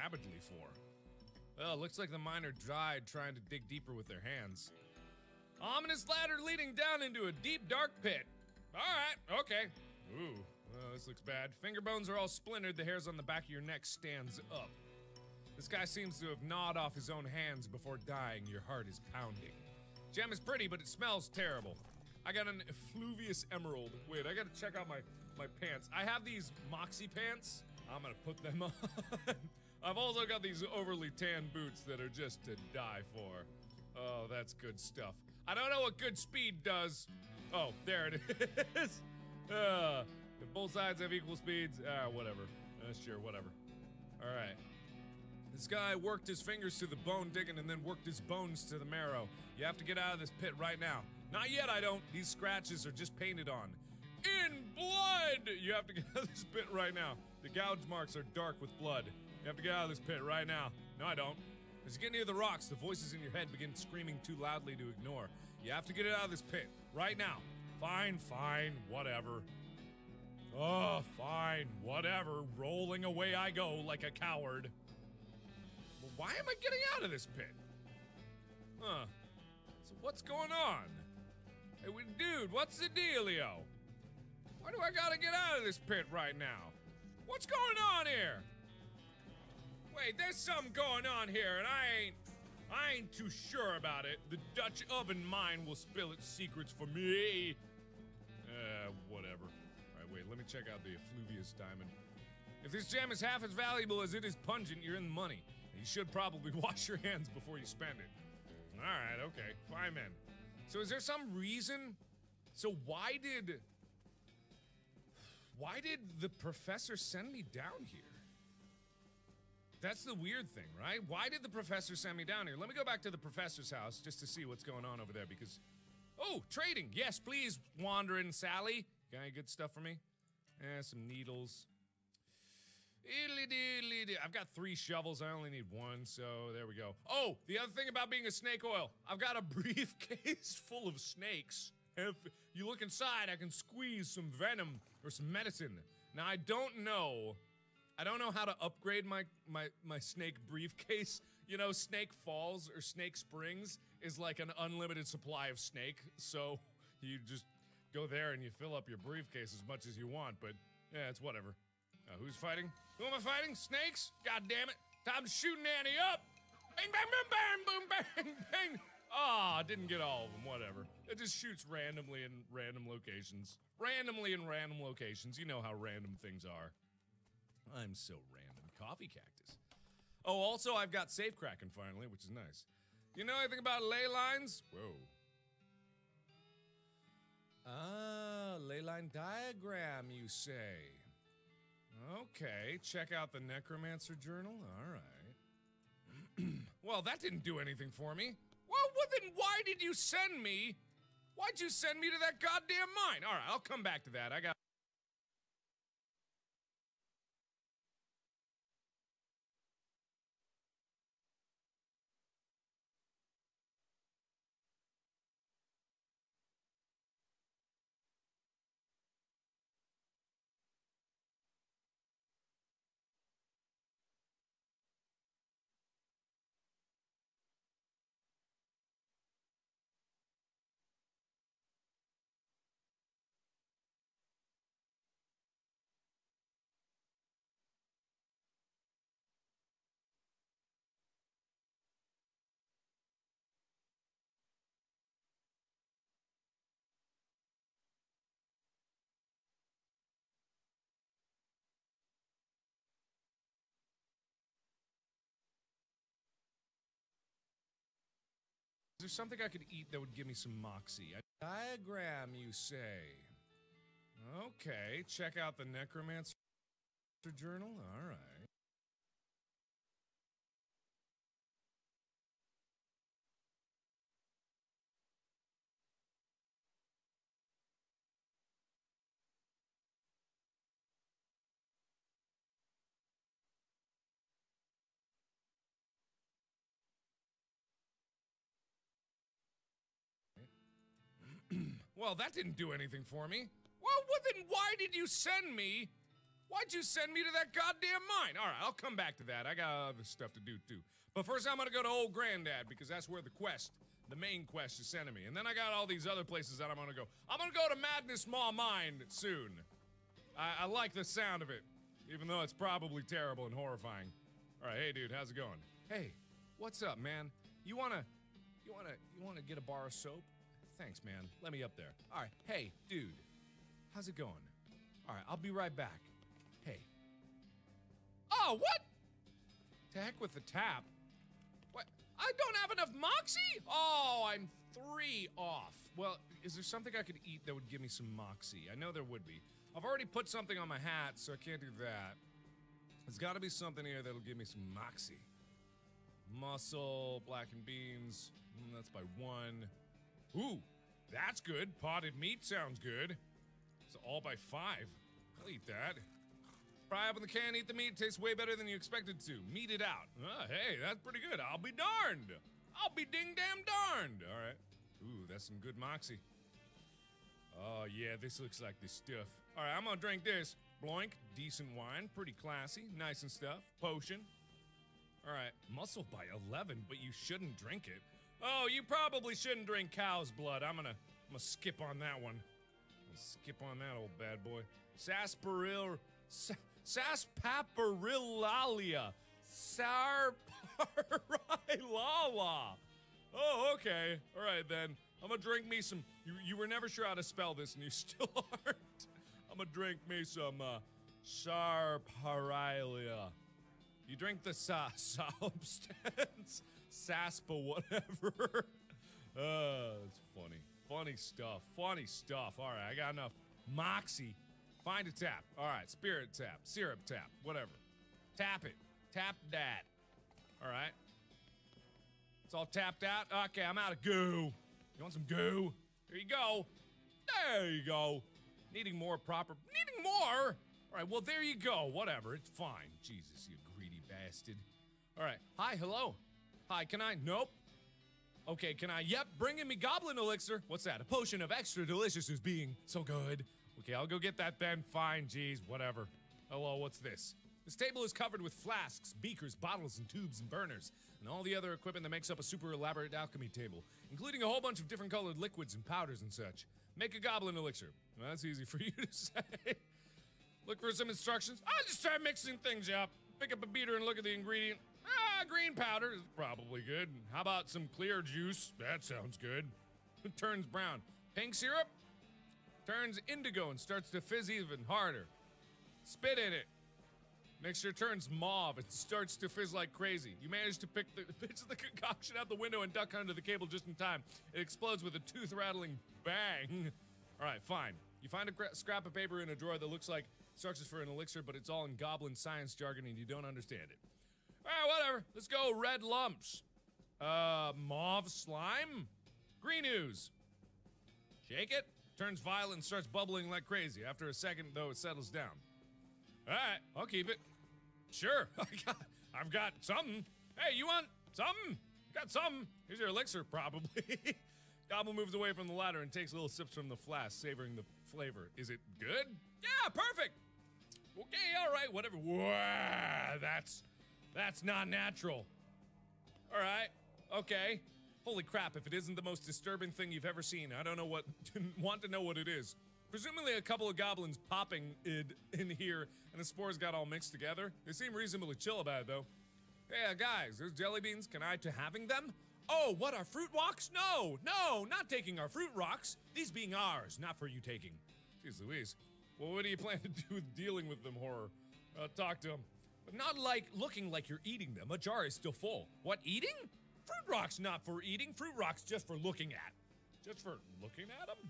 rabidly for? Well, looks like the miner died trying to dig deeper with their hands. Ominous ladder leading down into a deep, dark pit. Alright, okay. Ooh, well, this looks bad. Finger bones are all splintered, the hairs on the back of your neck stands up. This guy seems to have gnawed off his own hands before dying. Your heart is pounding. Gem is pretty, but it smells terrible. I got an effluvious emerald. Wait, I gotta check out my pants. I have these Moxie pants. I'm gonna put them on. I've also got these overly tan boots that are just to die for. Oh, that's good stuff. I don't know what good speed does. Oh, there it is. If both sides have equal speeds, whatever. Sure, whatever. Alright. This guy worked his fingers to the bone digging and then worked his bones to the marrow. You have to get out of this pit right now. Not yet, I don't. These scratches are just painted on. In blood! You have to get out of this pit right now. The gouge marks are dark with blood. You have to get out of this pit right now. No, I don't. As you get near the rocks, the voices in your head begin screaming too loudly to ignore. You have to get it out of this pit right now. Fine, fine, whatever. Oh, fine, whatever. Rolling away I go like a coward. Well, why am I getting out of this pit? Huh. So what's going on? Hey, dude, what's the dealio? Why do I gotta get out of this pit right now? What's going on here? Wait, there's something going on here, and I ain't too sure about it. The Dutch oven mine will spill its secrets for me. Whatever. Alright, wait, let me check out the effluvious diamond. If this gem is half as valuable as it is pungent, you're in the money. You should probably wash your hands before you spend it. Alright, okay, fine then. So is there some reason? So why did the professor send me down here? That's the weird thing, right? Why did the professor send me down here? Let me go back to the professor's house just to see what's going on over there because... Oh, trading! Yes, please, Wandering Sally. Got any good stuff for me? Some needles. I've got 3 shovels, I only need 1, so there we go. Oh, the other thing about being a snake oil. I've got a briefcase full of snakes. If you look inside, I can squeeze some venom or some medicine. Now, I don't know how to upgrade my snake briefcase. You know, Snake Falls or Snake Springs is like an unlimited supply of snake, so you just go there and you fill up your briefcase as much as you want, but yeah, it's whatever. Who's fighting? Who am I fighting? Snakes? God damn it. Time to shoot Nanny up! Bang, bang, bang, bang, boom, bang, bang! Ah, didn't get all of them, whatever. It just shoots randomly in random locations. Randomly in random locations. You know how random things are. I'm so random. Coffee cactus. Oh, also, I've got safe cracking finally, which is nice. You know anything about ley lines? Whoa. Ah, ley line diagram, you say. Okay, check out the Necromancer Journal. Alright. Well, that didn't do anything for me. Well, then why did you send me? Why'd you send me to that goddamn mine? Alright, I'll come back to that. I got... Is there something I could eat that would give me some moxie? A diagram, you say? Okay, check out the Necromancer Journal. Alright. Well, that didn't do anything for me. Well, then why did you send me? Why'd you send me to that goddamn mine? All right, I'll come back to that. I got other stuff to do, too. But first, I'm gonna go to Old Granddad, because that's where the main quest is sending me. And then I got all these other places that I'm gonna go. I'm gonna go to Madness Maw Mine soon. I like the sound of it, even though it's probably terrible and horrifying. All right, hey, dude, how's it going? Hey, what's up, man? You wanna get a bar of soap? Thanks, man. Let me up there. All right, hey, dude, how's it going? All right, I'll be right back. Hey. Oh, what? To heck with the tap. What? I don't have enough moxie? Oh, I'm 3 off. Well, is there something I could eat that would give me some moxie? I know there would be. I've already put something on my hat, so I can't do that. There's gotta be something here that'll give me some moxie. Mussel, blackened beans. That's by 1. Ooh, that's good. Potted meat sounds good. It's all by 5. I'll eat that. Fry open the can, eat the meat. Tastes way better than you expected to. Meat it out. Hey, that's pretty good. I'll be darned. I'll be ding-damn darned. All right. Ooh, that's some good moxie. Oh, yeah, this looks like the stuff. All right, I'm gonna drink this. Bloink, decent wine, pretty classy, nice and stuff. Potion. All right, muscle by 11, but you shouldn't drink it. Oh, you probably shouldn't drink cow's blood. I'm gonna skip on that one. Skip on that old bad boy. Sarsaparilla. Sarsaparilla. Oh, okay. All right, then. I'm gonna drink me some... You were never sure how to spell this, and you still aren't. I'm gonna drink me some, sarsaparilla. You drink the substance. Saspa whatever. It's funny. Funny stuff. Funny stuff. All right, I got enough moxie. Find a tap. All right, spirit tap, syrup tap, whatever. Tap it. Tap that. All right. It's all tapped out. Okay, I'm out of goo. You want some goo? There you go. There you go. Needing more. All right, well, there you go. Whatever. It's fine. Jesus, you greedy bastard. All right. Hi, hello. Hi, can I? Nope. Okay, can I? Yep, bringing me goblin elixir. What's that? A potion of extra deliciousness being so good. Okay, I'll go get that then. Fine, geez, whatever. Hello, what's this? This table is covered with flasks, beakers, bottles, and tubes, and burners, and all the other equipment that makes up a super elaborate alchemy table, including a whole bunch of different colored liquids and powders and such. Make a goblin elixir. Well, that's easy for you to say. Look for some instructions. I'll just start mixing things up. Pick up a beater and look at the ingredient. Green powder is probably good. How about some clear juice? That sounds good. It turns brown. Pink syrup turns indigo and starts to fizz even harder. Spit in it. Mixture turns mauve and starts to fizz like crazy. You manage to pitch the concoction out the window and duck under the cable just in time. It explodes with a tooth-rattling bang. All right, fine. You find a scrap of paper in a drawer that looks like instructions for an elixir, but it's all in goblin science jargon and you don't understand it. All right, whatever. Let's go red lumps. Mauve slime? Green ooze. Shake it. Turns violet and starts bubbling like crazy. After a second, though, it settles down. All right, I'll keep it. Sure, I've got something. Hey, you want something? Got something. Here's your elixir, probably. Goblin moves away from the ladder and takes little sips from the flask, savoring the flavor. Is it good? Yeah, perfect. Okay, all right, whatever. Wow, that's not natural. All right, okay. Holy crap, if it isn't the most disturbing thing you've ever seen, I don't know what, want to know what it is. Presumably a couple of goblins popping it in here and the spores got all mixed together. They seem reasonably chill about it though. Hey guys, there's jelly beans, can I to having them? Oh, what, our fruit rocks? No, not taking our fruit rocks. These being ours, not for you taking. Jeez Louise. Well, what do you plan to do with dealing with them, horror? Talk to them. But not like looking like you're eating them. A jar is still full. What, eating? Fruit rocks not for eating. Fruit rocks just for looking at. Just for looking at them?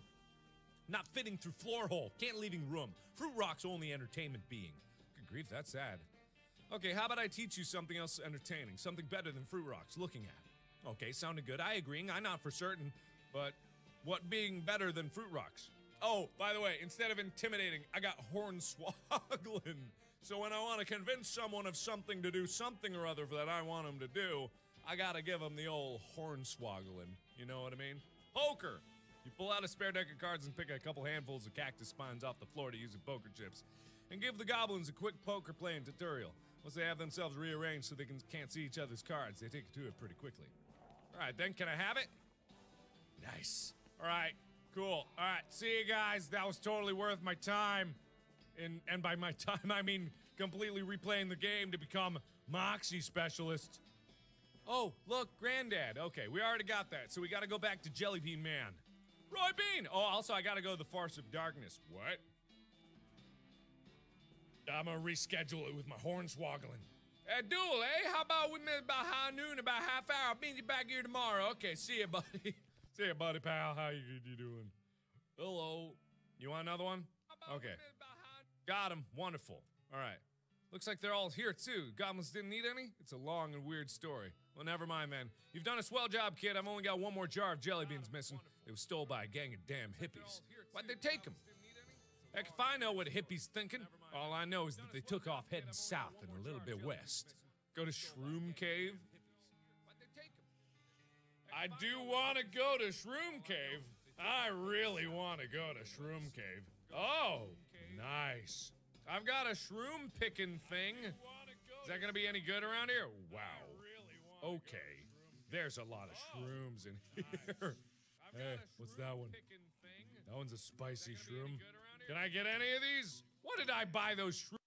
Not fitting through floor hole. Can't leaving room. Fruit rocks only entertainment being. Good grief, that's sad. Okay, how about I teach you something else entertaining? Something better than fruit rocks looking at. Okay, sounding good. I agree. I'm not for certain. But what being better than fruit rocks? Oh, by the way, instead of intimidating, I got hornswoggling. So when I want to convince someone of something to do something or other that I want them to do, I gotta give them the old hornswoggling. You know what I mean? Poker. You pull out a spare deck of cards and pick a couple handfuls of cactus spines off the floor to use as poker chips. and give the goblins a quick poker playing tutorial. Once they have themselves rearranged so they can't see each other's cards, they take to it pretty quickly. Alright then, can I have it? Nice. Alright, cool. Alright, see you guys. That was totally worth my time. And by my time, I mean completely replaying the game to become Moxie Specialist. Oh, look, Granddad. Okay, we already got that, so we gotta go back to Jellybean Man. Roy Bean! Oh, also, I gotta go to the Farce of Darkness. What? I'm gonna reschedule it with my hornswoggling. Duel, eh? How about we meet about high noon, about half hour? I'll meet you back here tomorrow. Okay, see ya, buddy. See ya, buddy, pal. How you doing? Hello. You want another one? Okay. Got him. Wonderful. All right. Looks like they're all here, too. Goblins didn't need any? It's a long and weird story. Well, never mind, man. You've done a swell job, kid. I've only got one more jar of jelly beans missing. It was stolen by a gang of damn hippies. Why'd they take them? Heck, if I know what a hippie's thinking, all I know is that they took off heading south and a little bit west. Go to Shroom Cave? I do want to go to Shroom Cave. I really want to go to Shroom Cave. Oh, nice. I've got a shroom picking thing. Is that gonna be any good around here? Wow. Okay. There's a lot of shrooms in here. Hey, what's that one? That one's a spicy shroom. Can I get any of these? What did I buy those shrooms?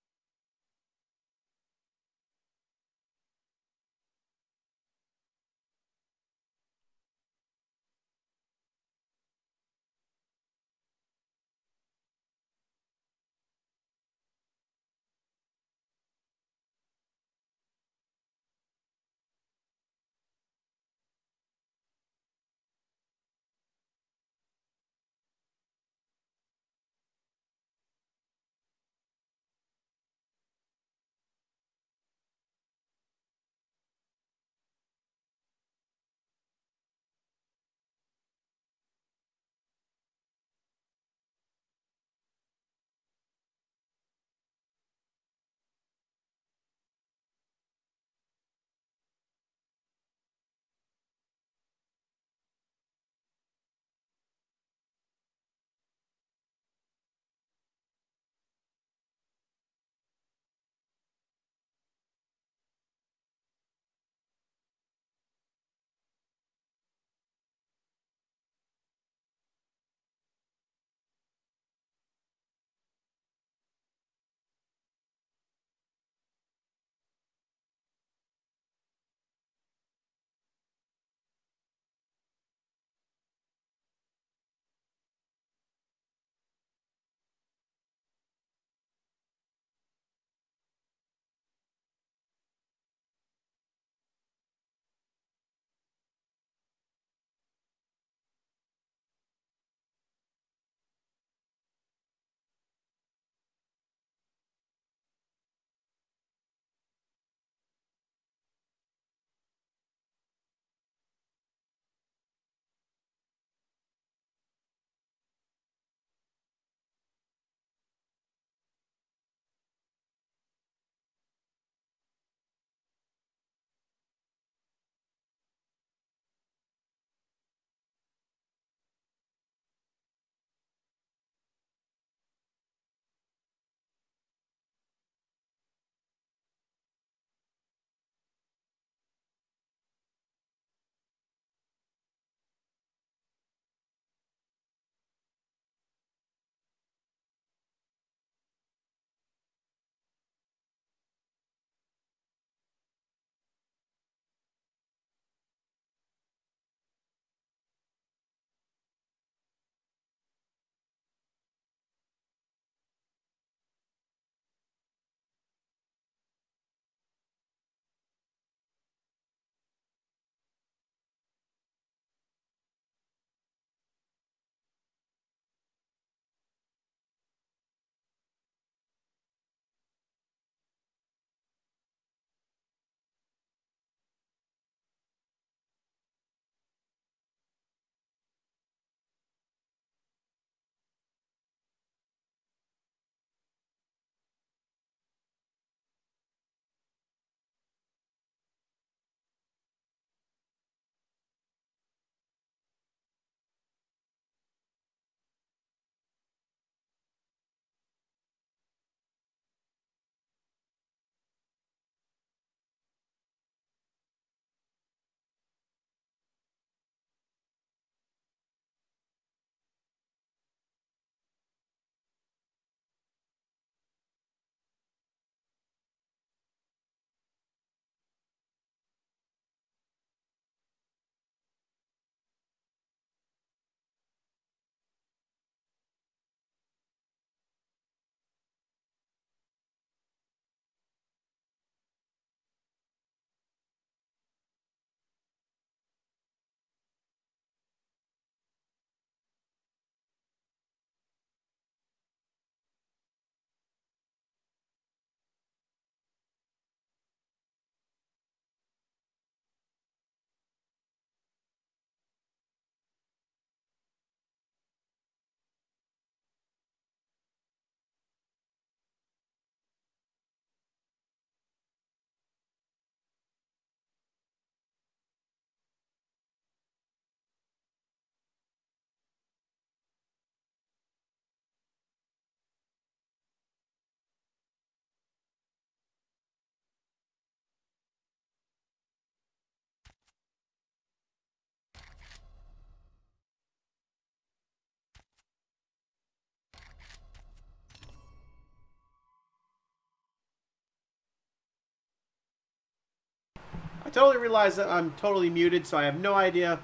totally realize that I'm totally muted, so I have no idea.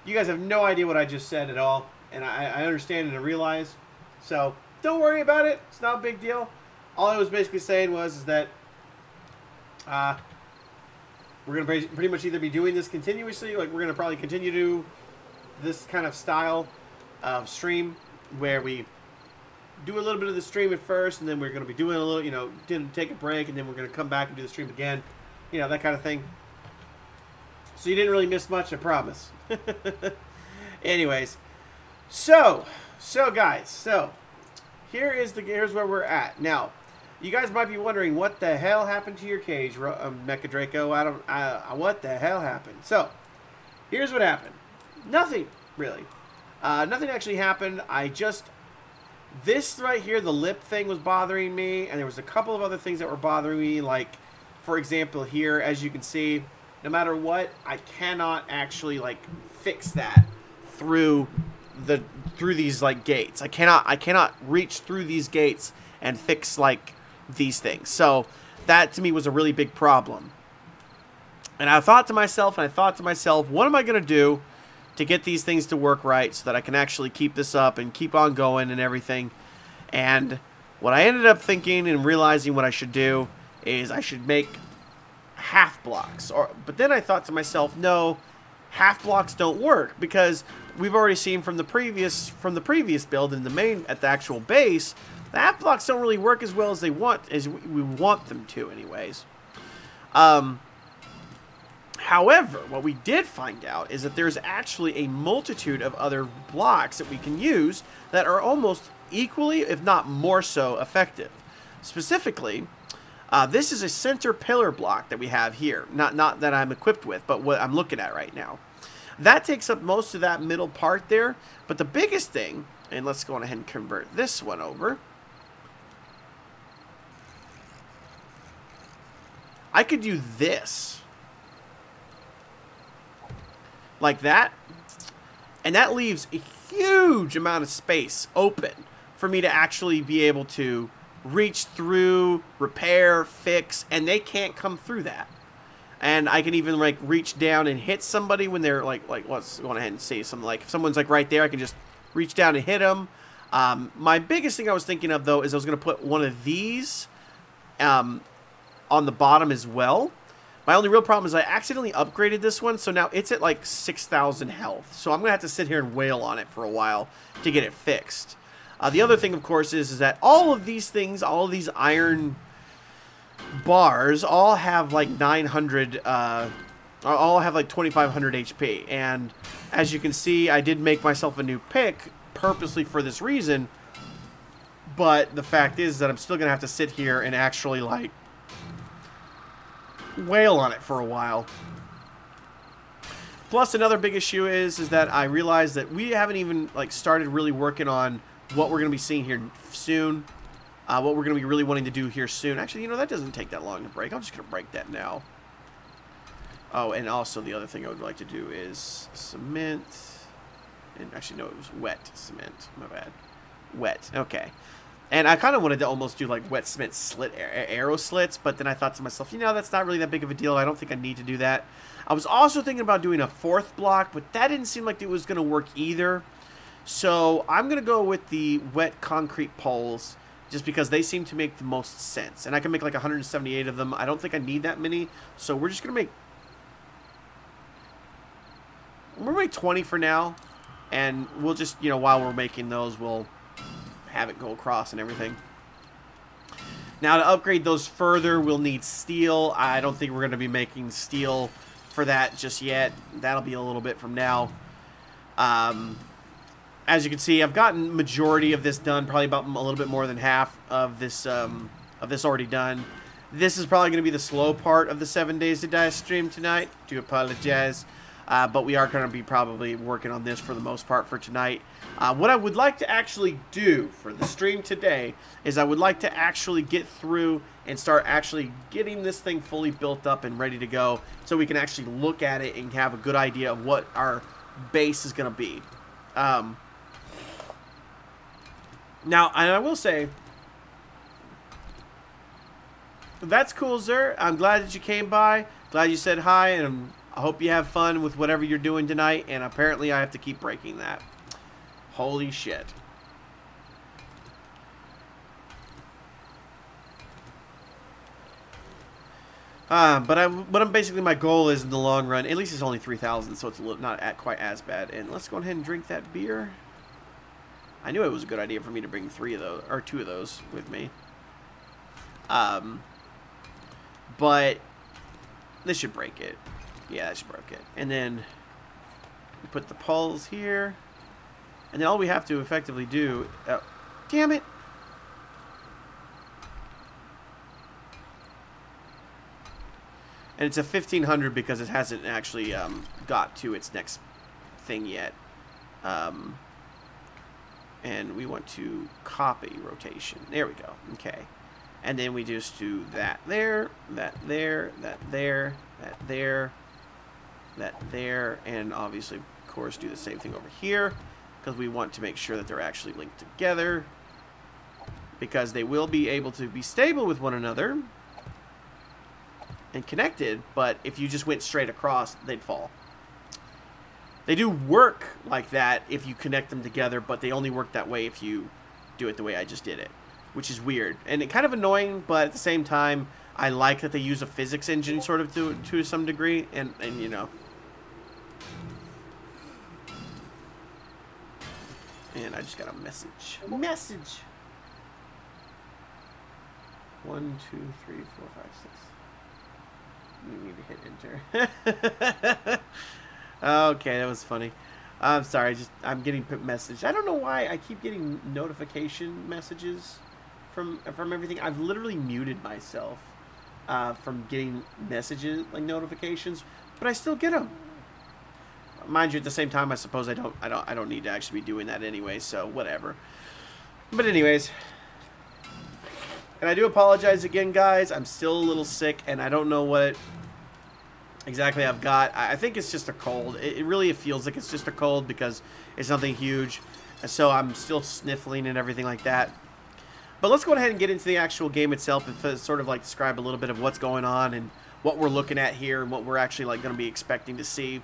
You guys have no idea what I just said at all, and I understand and I realize. So don't worry about it. It's not a big deal. All I was basically saying is that we're gonna pretty much either be doing this continuously, like we're gonna probably continue to do this kind of style of stream where we do a little bit of the stream at first, and then we're gonna be doing a little, you know, take a break, and then we're gonna come back and do the stream again, you know, that kind of thing. So you didn't really miss much, I promise. Anyways, so guys, here's where we're at now. You guys might be wondering what the hell happened to your cage, Mecha Draco. What the hell happened? So here's what happened. Nothing really. Nothing actually happened. This right here, the lip thing was bothering me, and there was a couple of other things that were bothering me. Like, for example, here, as you can see, no matter what, I cannot actually like fix that through these like gates. I cannot reach through these gates and fix like these things. So that to me was a really big problem. And I thought to myself, what am I gonna do to get these things to work right so that I can actually keep this up and keep on going and everything? And what I ended up thinking and realizing what I should do is I should make half blocks. But then I thought to myself, no, half blocks don't work, because we've already seen from the previous build in the main at the actual base, the half blocks don't really work as well as we want them to anyways. However, what we did find out is that there's actually a multitude of other blocks that we can use that are almost equally, if not more so, effective. Specifically, this is a center pillar block that we have here. Not that I'm equipped with, but what I'm looking at right now. That takes up most of that middle part there. But the biggest thing, and let's go on ahead and convert this one over. I could do this. Like that. And that leaves a huge amount of space open for me to actually be able to reach through, repair, fix, and they can't come through that. And I can even like reach down and hit somebody when they're like let's go ahead and see something like if someone's like right there, I can just reach down and hit them. My biggest thing I was thinking of though is I was going to put one of these on the bottom as well. My only real problem is I accidentally upgraded this one, so now it's at like 6,000 health. So I'm going to have to sit here and wail on it for a while to get it fixed. The other thing, of course, is that all of these things, all of these iron bars, all have like 900, all have like 2,500 HP. And as you can see, I did make myself a new pick purposely for this reason. But the fact is that I'm still going to have to sit here and actually like wail on it for a while. Plus, another big issue is that I realized that we haven't even like started really working on what we're going to be seeing here soon. What we're going to be really wanting to do here soon. Actually, you know, that doesn't take that long to break. I'm just going to break that now. Oh, and also the other thing I would like to do is cement. And actually, no, it was wet cement. My bad. Wet. Okay. And I kind of wanted to almost do like wet cement slit arrow slits, but then I thought to myself, you know, that's not really that big of a deal. I don't think I need to do that. I was also thinking about doing a fourth block, but that didn't seem like it was going to work either. So I'm going to go with the wet concrete poles just because they seem to make the most sense. And I can make like 178 of them. I don't think I need that many. So we're just going to make 20 for now. And we'll just, you know, while we're making those, we'll have it go across and everything. Now to upgrade those further, we'll need steel. I don't think we're going to be making steel for that just yet. That'll be a little bit from now. As you can see, I've gotten majority of this done, probably about a little bit more than half of this already done. This is probably going to be the slow part of the 7 Days to Die stream tonight. Do apologize. But we are going to be probably working on this for the most part for tonight. What I would like to actually do for the stream today is I would like to actually get through and start actually getting this thing fully built up and ready to go so we can actually look at it and have a good idea of what our base is going to be. Now, and I will say, That's cool, sir. I'm glad that you came by. Glad you said hi, and I hope you have fun with whatever you're doing tonight. And apparently I have to keep breaking that. Holy shit. But basically my goal is in the long run. At least it's only 3,000, so it's not quite as bad. And let's go ahead and drink that beer. I knew it was a good idea for me to bring 3 of those, or 2 of those with me. But this should break it. Yeah, that should break it. And then we put the poles here. And then all we have to effectively do... Oh, damn it! And it's a 1500 because it hasn't actually got to its next thing yet. And we want to copy rotation. There we go. Okay. And then we just do that there, that there, that there, that there, that there, and obviously, of course, do the same thing over here because we want to make sure that they're actually linked together because they will be able to be stable with one another and connected, but if you just went straight across, they'd fall. They do work like that if you connect them together, but they only work that way if you do it the way I just did it, which is weird. And it kind of annoying, but at the same time, I like that they use a physics engine sort of to some degree, and you know. And I just got a message. Message! 1, 2, 3, 4, 5, 6. You need to hit enter. Okay, that was funny. I'm sorry, I'm getting message. I don't know why I keep getting notification messages from everything. I've literally muted myself from getting messages like notifications, but I still get them. Mind you, at the same time, I suppose I don't need to actually be doing that anyway. So whatever. But anyways, and I do apologize again, guys. I'm still a little sick, and I don't know what exactly I've got. I think it's just a cold. It really feels like it's just a cold because it's nothing huge. So I'm still sniffling and everything like that. But let's go ahead and get into the actual game itself and sort of like describe a little bit of what's going on and what we're looking at here and what we're actually like going to be expecting to see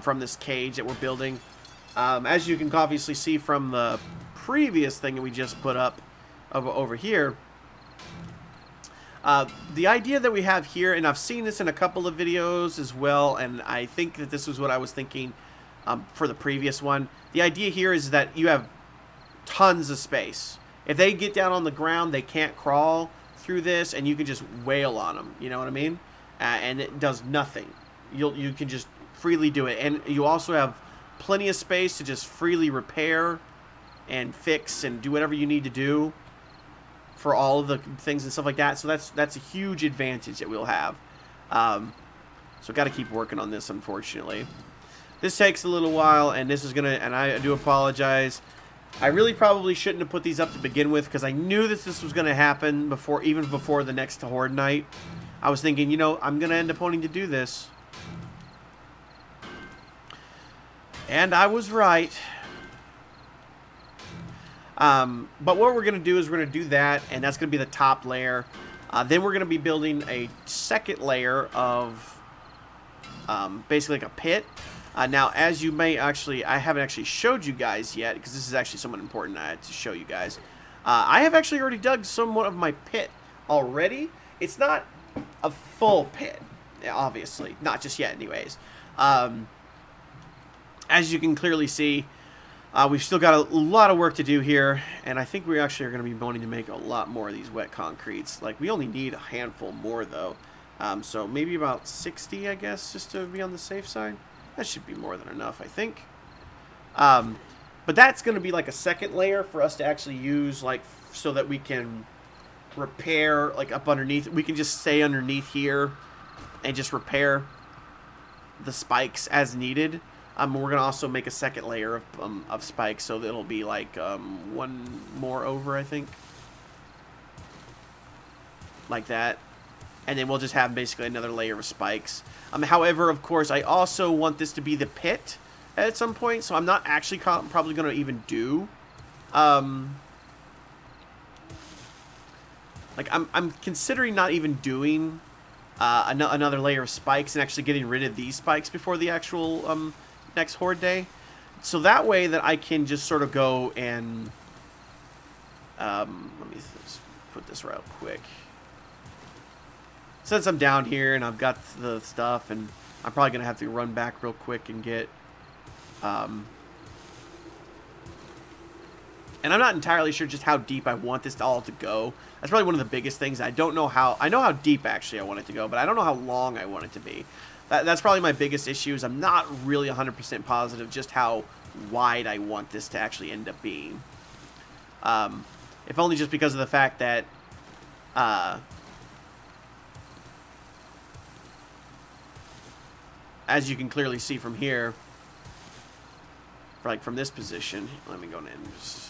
from this cage that we're building. As you can obviously see from the previous thing that we just put up over here, the idea that we have here, and I've seen this in a couple of videos as well, and I think that this was what I was thinking for the previous one. The idea here is that you have tons of space. If they get down on the ground, they can't crawl through this, and you can just wail on them. You know what I mean? And it does nothing. You can just freely do it, and you also have plenty of space to just freely repair and fix and do whatever you need to do for all of the things and stuff like that. So that's a huge advantage that we'll have. So got to keep working on this, unfortunately. This takes a little while, and this is gonna, and I do apologize. I really probably shouldn't have put these up to begin with because I knew that this was gonna happen even before the next Horde night. I was thinking, you know, I'm gonna end up wanting to do this, and I was right. But what we're going to do is we're going to do that, and that's going to be the top layer. Then we're going to be building a second layer of basically like a pit. Now, as you may actually, I haven't actually showed you guys yet, because this is actually somewhat important I had to show you guys. I have actually already dug somewhat of my pit already. It's not a full pit, obviously. Not just yet, anyways. As you can clearly see, we've still got a lot of work to do here, and I think we actually are going to be wanting to make a lot more of these wet concretes. Like, we only need a handful more, though. So maybe about 60, I guess, just to be on the safe side. That should be more than enough, I think. But that's going to be like a second layer for us to actually use, like, so that we can repair, like, up underneath. We can just stay underneath here and just repair the spikes as needed. We're going to also make a second layer of spikes, so that it'll be like one more over, I think. Like that. And then we'll just have basically another layer of spikes. However, of course, I also want this to be the pit at some point, so I'm not actually probably going to even do Like, I'm considering not even doing another layer of spikes and actually getting rid of these spikes before the actual next Horde day. So that way that I can just sort of go and... let me just put this real quick. Since I'm down here and I've got the stuff, and I'm probably going to have to run back real quick and get... and I'm not entirely sure just how deep I want this all to go. That's probably one of the biggest things. I don't know how... I know how deep, actually, I want it to go, but I don't know how long I want it to be. That's probably my biggest issue, is I'm not really 100% positive just how wide I want this to actually end up being. If only just because of the fact that... as you can clearly see from here, like from this position, let me go in and just...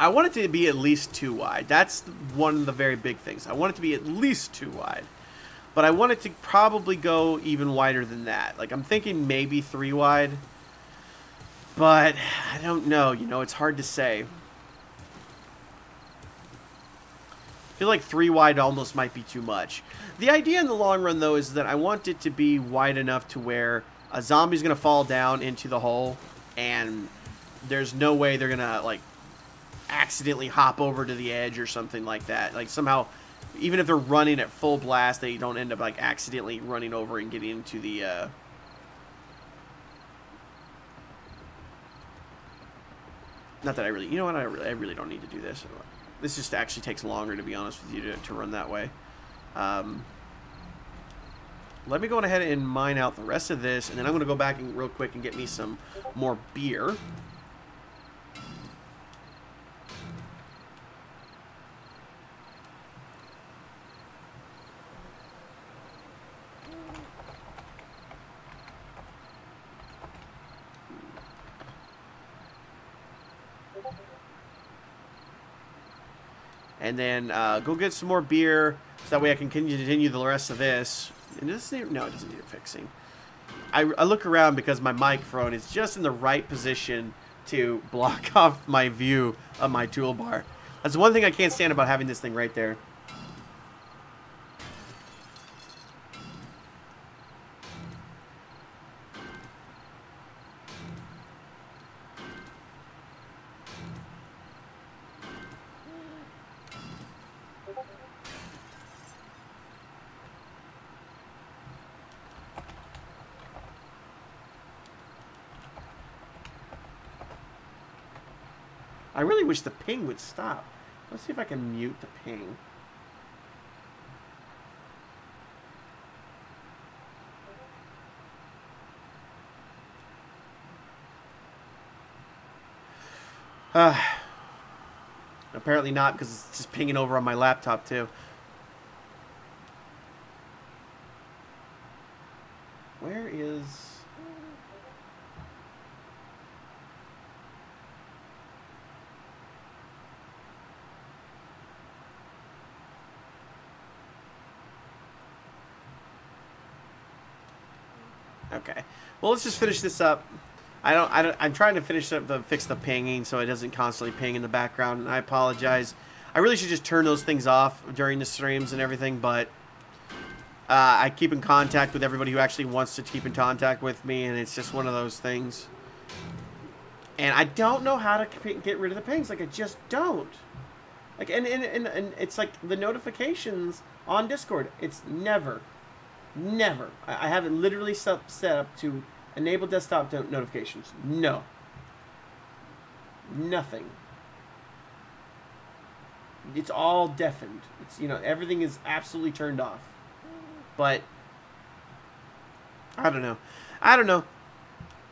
I want it to be at least 2 wide. That's one of the very big things. I want it to be at least 2 wide. But I want it to probably go even wider than that. Like, I'm thinking maybe 3 wide. But I don't know. You know, it's hard to say. I feel like 3 wide almost might be too much. The idea in the long run, though, is that I want it to be wide enough to where a zombie's going to fall down into the hole. And there's no way they're going to, like, accidentally hop over to the edge or something like that. Like, somehow, even if they're running at full blast, they don't end up, like, accidentally running over and getting into the, not that I really... You know what? I really don't need to do this. This just actually takes longer, to be honest with you, to run that way. Let me go ahead and mine out the rest of this, and then I'm going to go back and real quick and get me some more beer. And then go get some more beer, so that way I can continue the rest of this. And does this need, no, it doesn't need fixing. I look around because my microphone is just in the right position to block off my view of my toolbar. That's the one thing I can't stand about having this thing right there. I really wish the ping would stop. Let's see if I can mute the ping. Apparently not, because it's just pinging over on my laptop too. Where is... Okay. Well, let's just finish this up. I'm trying to fix the pinging so it doesn't constantly ping in the background, and I apologize. I really should just turn those things off during the streams and everything, but I keep in contact with everybody who actually wants to keep in contact with me, and it's just one of those things. And I don't know how to get rid of the pings. Like, I just don't. Like, and it's like the notifications on Discord. It's never. I have it literally set up to enable desktop notifications. No. Nothing. It's all deafened. It's, you know, everything is absolutely turned off. But I don't know. I don't know.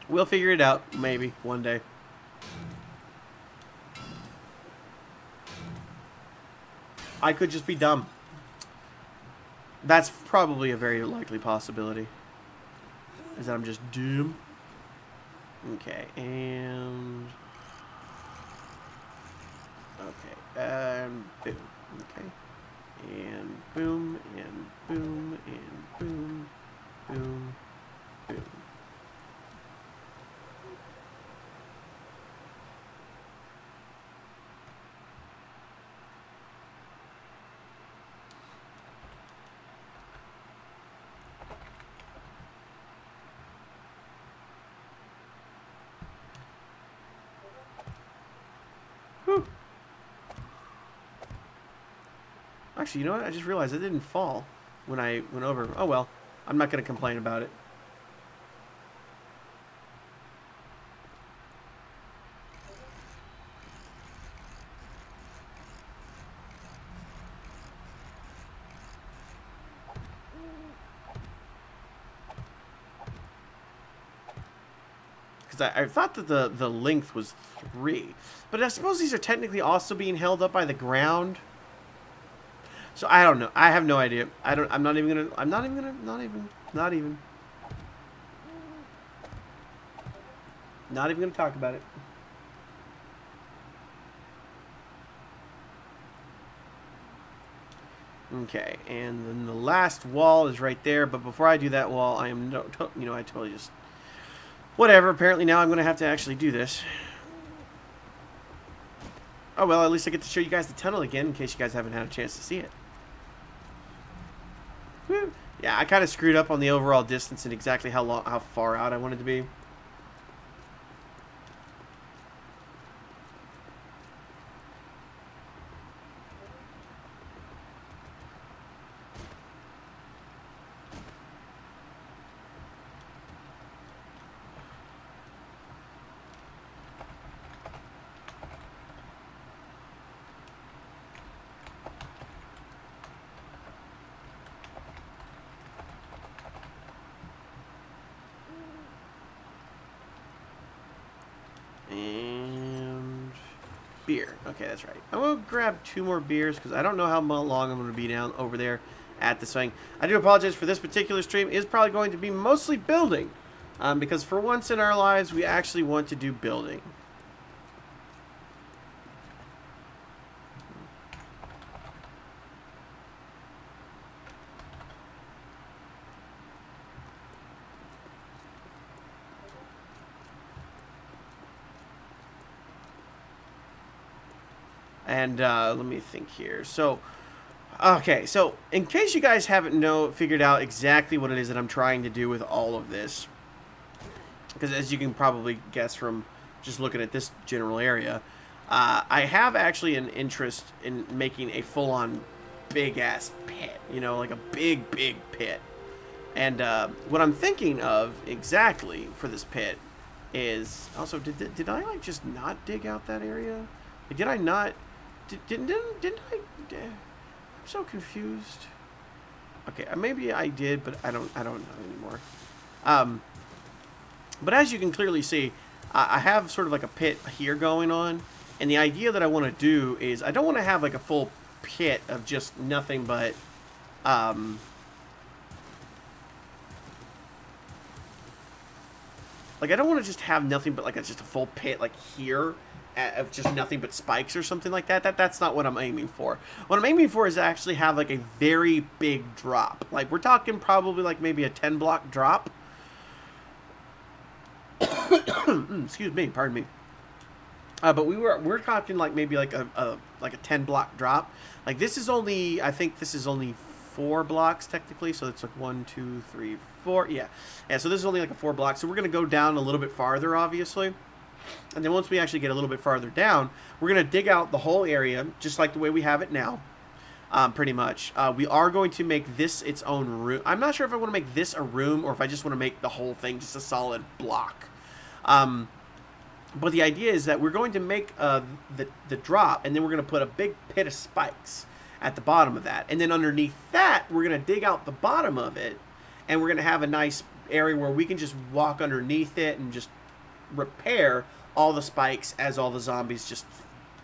We'll figure it out maybe one day. I could just be dumb. That's probably a very likely possibility. Is that I'm just dumb. Okay, and... Okay, boom. Okay. And boom, and boom, and boom, boom, boom. Whew. Actually, you know what? I just realized it didn't fall when I went over. Oh well, I'm not going to complain about it. Because I thought that the length was 3, but I suppose these are technically also being held up by the ground. So I don't know. I have no idea. I'm not even gonna talk about it. Okay, and then the last wall is right there. But before I do that wall, I am I totally just whatever. Apparently now I'm gonna have to actually do this. Oh well, at least I get to show you guys the tunnel again in case you guys haven't had a chance to see it. Woo. Yeah, I kind of screwed up on the overall distance and exactly how far out I wanted to be. And beer. Okay, that's right. I'm going to grab 2 more beers because I don't know how long I'm going to be down over there at this thing. I do apologize for this particular stream. It's probably going to be mostly building because for once in our lives, we actually want to do building. And let me think here. So, okay. So, in case you guys haven't figured out exactly what it is that I'm trying to do with all of this, because as you can probably guess from just looking at this general area, I have actually an interest in making a full-on big-ass pit. You know, like a big, big pit. And what I'm thinking of exactly for this pit is also did I like just not dig out that area? Like, did I not? Didn't I? I'm so confused. Okay, maybe I did, but I don't know anymore. But as you can clearly see, I have sort of like a pit here going on, and the idea that I want to do is I don't want to have like a full pit of just nothing but like I don't want to just have nothing but like just a full pit like here of just nothing but spikes or something like that. That's not what I'm aiming for. What I'm aiming for is actually have like a very big drop. Like we're talking probably like maybe a 10-block drop. Excuse me, pardon me. But we're talking like maybe like a 10-block drop. Like this is only, I think this is only 4 blocks technically, so it's like 1, 2, 3, 4. Yeah. So this is only like a 4 block. So we're gonna go down a little bit farther, obviously. And then once we actually get a little bit farther down, we're going to dig out the whole area, just like the way we have it now, pretty much. We are going to make this its own room. I'm not sure if I want to make this a room or if I just want to make the whole thing just a solid block. But the idea is that we're going to make the drop, and then we're going to put a big pit of spikes at the bottom of that. And then underneath that, we're going to dig out the bottom of it, and we're going to have a nice area where we can just walk underneath it and just repair all the spikes as all the zombies just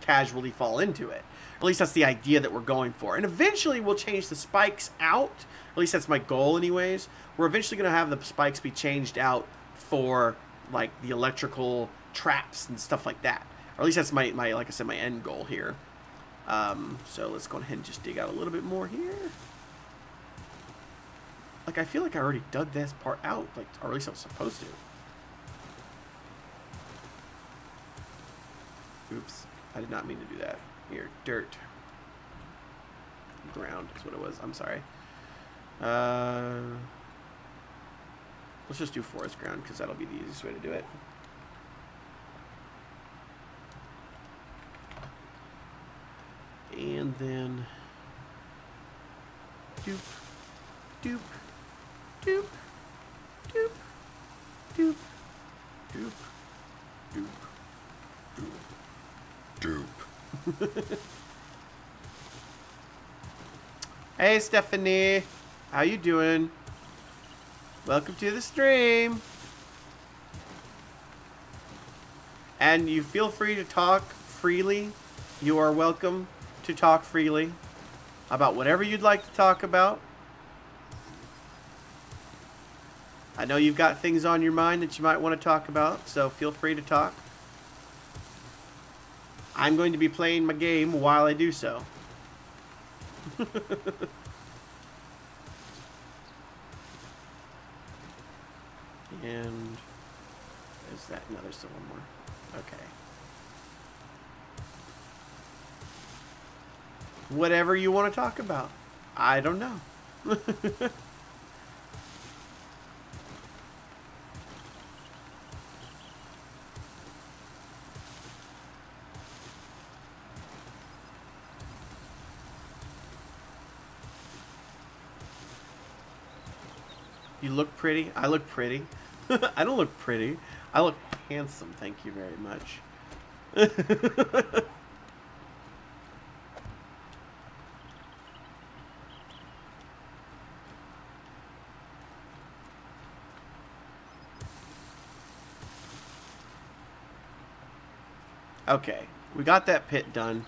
casually fall into it. At least that's the idea that we're going for. And eventually we'll change the spikes out. At least that's my goal anyways. We're eventually going to have the spikes be changed out for like the electrical traps and stuff like that. Or at least that's my like I said, my end goal here. So let's go ahead and just dig out a little bit more here. Like, I feel like I already dug this part out, like, or at least I was supposed to. Oops, I did not mean to do that. Here, dirt. Ground is what it was, I'm sorry. Let's just do forest ground, because that'll be the easiest way to do it. And then... doop, doop, doop, doop, doop, doop, doop, doop, doop. Hey, Stephanie. How you doing? Welcome to the stream. And you feel free to talk freely. You are welcome to talk freely about whatever you'd like to talk about. I know you've got things on your mind that you might want to talk about, so feel free to talk. I'm going to be playing my game while I do so. And is that no, there's still one more. Okay. Whatever you want to talk about. I don't know. You look pretty. I look pretty. I don't look pretty. I look handsome. Thank you very much. Okay, we got that pit done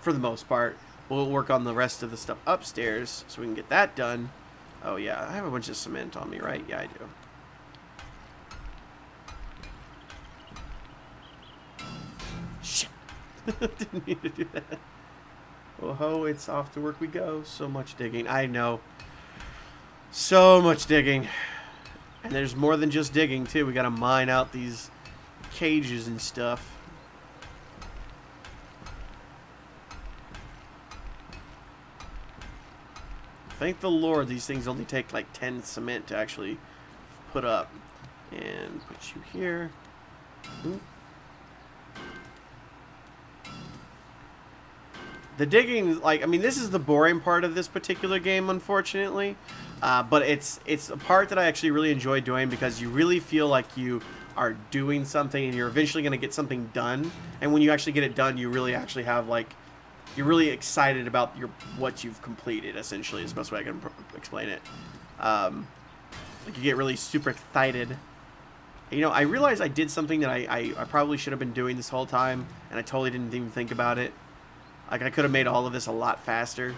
for the most part. We'll work on the rest of the stuff upstairs so we can get that done. Oh yeah, I have a bunch of cement on me, right? Yeah, I do. Shit. Didn't need to do that. Oh ho, it's off to work we go. So much digging. I know. So much digging. And there's more than just digging, too. We gotta mine out these cages and stuff. Thank the Lord these things only take like 10 cement to actually put up. And put you here. Ooh. The digging, like, I mean, this is the boring part of this particular game, unfortunately. But it's a part that I actually really enjoy doing because you really feel like you are doing something and you're eventually going to get something done. And when you actually get it done, you really actually have, like, you're really excited about what you've completed, essentially, is the best way I can explain it. Like, you get really super excited. You know, I realized I did something that I probably should have been doing this whole time, and I totally didn't even think about it. Like, I could have made all of this a lot faster.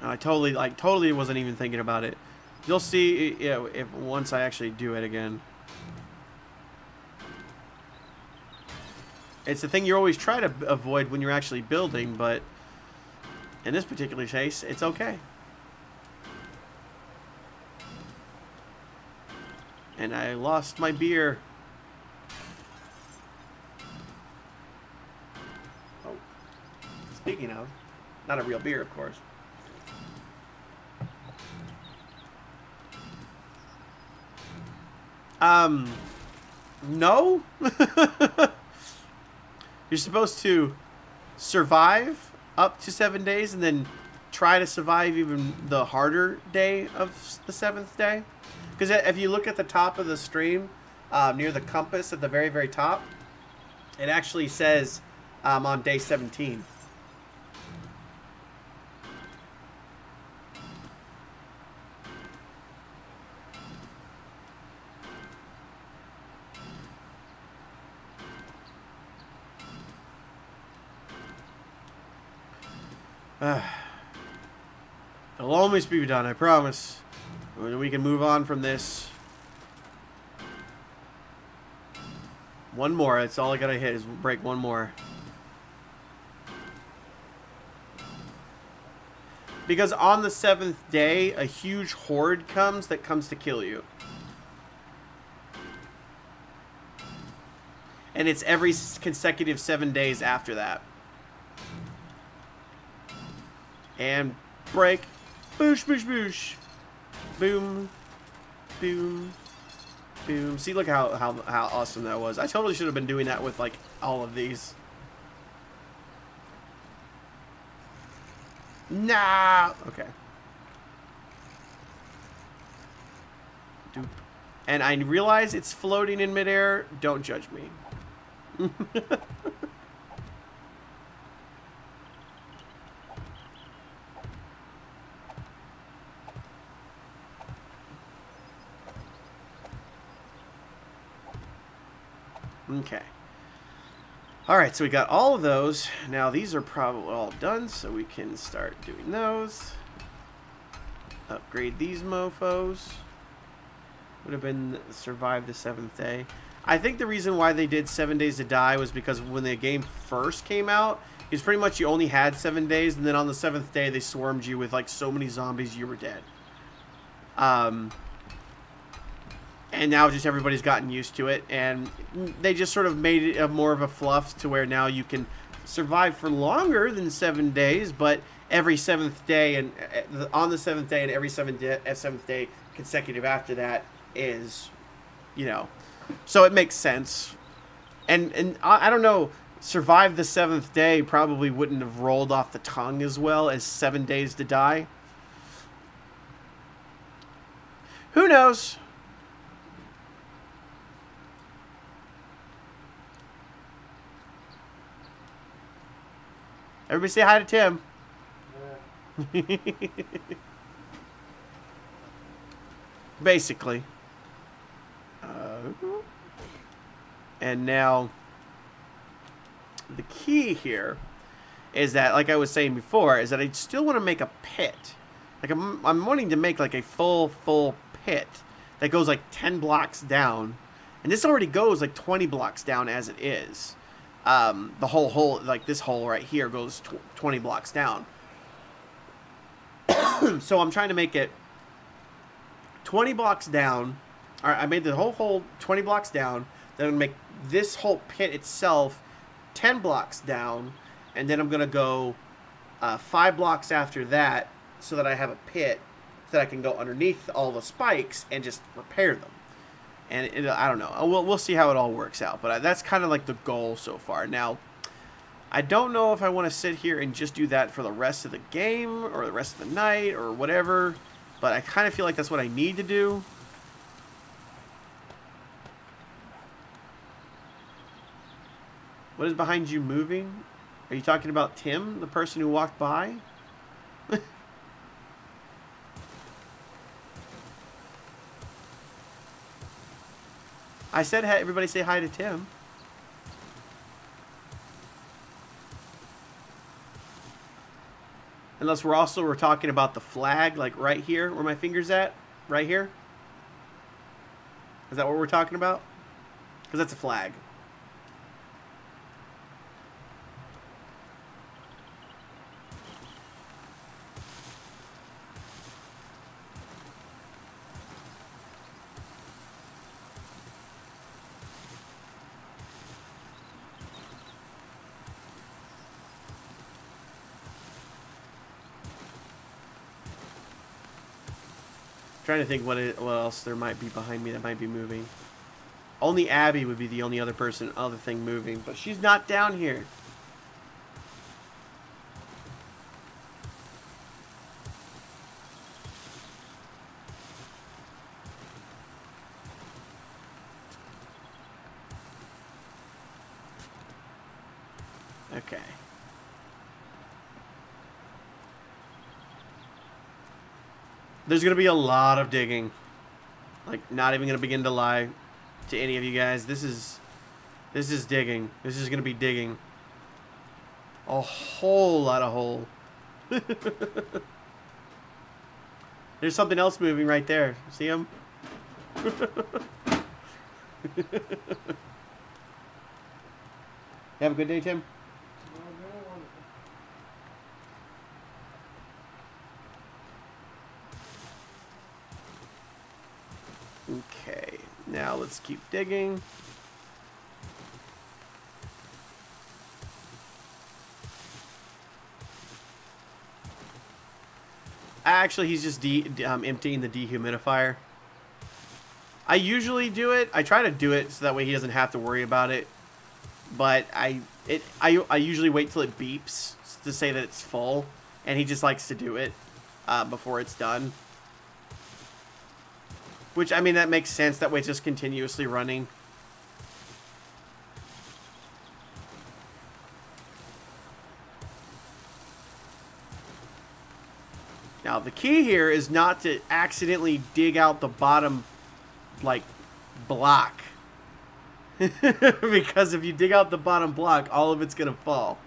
And I totally wasn't even thinking about it. You'll see, you know, if once I actually do it again. It's the thing you always try to avoid when you're actually building, but in this particular case, it's okay. And I lost my beer. Oh. Speaking of, not a real beer, of course. No. You're supposed to survive up to 7 days and then try to survive even the harder day of the 7th day. Because if you look at the top of the stream, near the compass at the very, very top, it actually says on day 17. It'll almost be done, I promise. We can move on from this. One more. That's all I gotta hit is break one more. Because on the 7th day, a huge horde comes that comes to kill you. And it's every consecutive 7 days after that. And break. Boosh, boosh, boosh. Boom. Boom. Boom. See, look how awesome that was. I totally should have been doing that with, like, all of these. Nah. Okay. Doop. And I realize it's floating in midair. Don't judge me. Okay. Alright, so we got all of those. Now these are probably all done, so we can start doing those. Upgrade these mofos. Would have been survive the 7th day. I think the reason why they did 7 days to die was because when the game first came out, it was pretty much you only had 7 days, and then on the 7th day they swarmed you with like so many zombies you were dead. And now just everybody's gotten used to it, and they just sort of made it more of a fluff to where now you can survive for longer than 7 days, but every 7th day and on the 7th day and every 7th day consecutive after that is, you know, so it makes sense. And I don't know, survive the 7th day probably wouldn't have rolled off the tongue as well as 7 days to die. Who knows? Everybody say hi to Tim. Yeah. Basically. And now, the key here is that, like I was saying before, is that I still want to make a pit. Like, I'm wanting to make, like, a full pit that goes, like, 10 blocks down. And this already goes, like, 20 blocks down as it is. The whole hole, like this hole right here, goes 20 blocks down. So I'm trying to make it 20 blocks down. All right, I made the whole hole 20 blocks down. Then I'm going to make this whole pit itself 10 blocks down. And then I'm going to go 5 blocks after that so that I have a pit that I can go underneath all the spikes and just repair them. And I don't know. We'll see how it all works out. But that's kind of like the goal so far. Now, I don't know if I want to sit here and just do that for the rest of the game or the rest of the night or whatever. But I kind of feel like that's what I need to do. What is behind you moving? Are you talking about Tim, the person who walked by? I said everybody say hi to Tim. Unless we're talking about the flag, like right here, where my finger's at, right here. Is that what we're talking about? Because that's a flag. Trying to think what else there might be behind me that might be moving. Only Abby would be the only other thing moving, but she's not down here. Okay. There's going to be a lot of digging. Like, not even going to begin to lie to any of you guys. This is digging. This is going to be digging. A whole lot of hole. There's something else moving right there. See him? Have a good day, Tim. Okay, now let's keep digging. Actually, he's just emptying the dehumidifier. I usually do it. I try to do it so that way he doesn't have to worry about it. But I usually wait till it beeps to say that it's full, and he just likes to do it before it's done. Which, I mean, that makes sense. That way it's just continuously running. Now, the key here is not to accidentally dig out the bottom, like, block. Because if you dig out the bottom block, all of it's going to fall.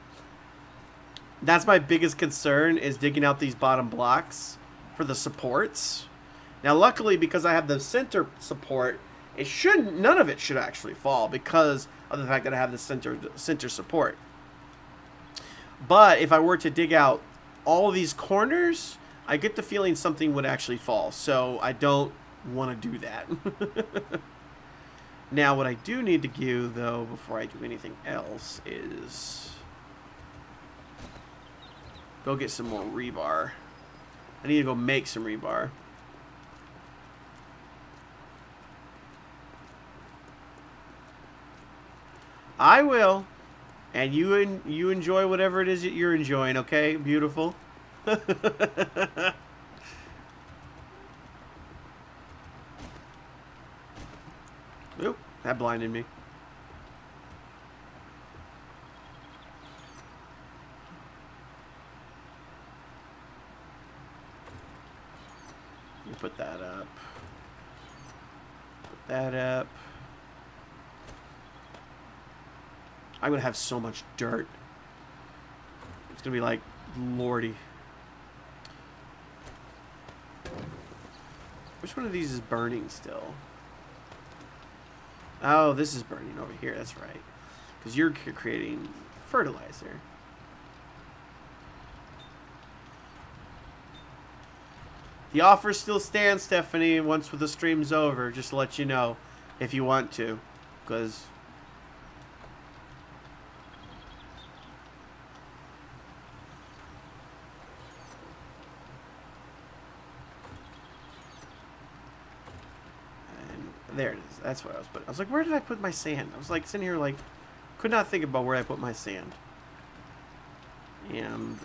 That's my biggest concern, is digging out these bottom blocks for the supports. Now, luckily, because I have the center support, none of it should actually fall because of the fact that I have the center support. But if I were to dig out all of these corners, I get the feeling something would actually fall. So I don't want to do that. Now, what I do need to do, though, before I do anything else is go get some more rebar. I need to go make some rebar. I will. And you enjoy whatever it is that you're enjoying, okay? Beautiful. Oop, that blinded me. You put that up. Put that up. I'm gonna have so much dirt. It's gonna be like, lordy. Which one of these is burning still? Oh, this is burning over here. That's right. Because you're creating fertilizer. The offer still stands, Stephanie, once the stream's over. Just to let you know, if you want to. Because... there it is. That's what I was putting. I was like, where did I put my sand? I was like sitting here like, could not think about where I put my sand. And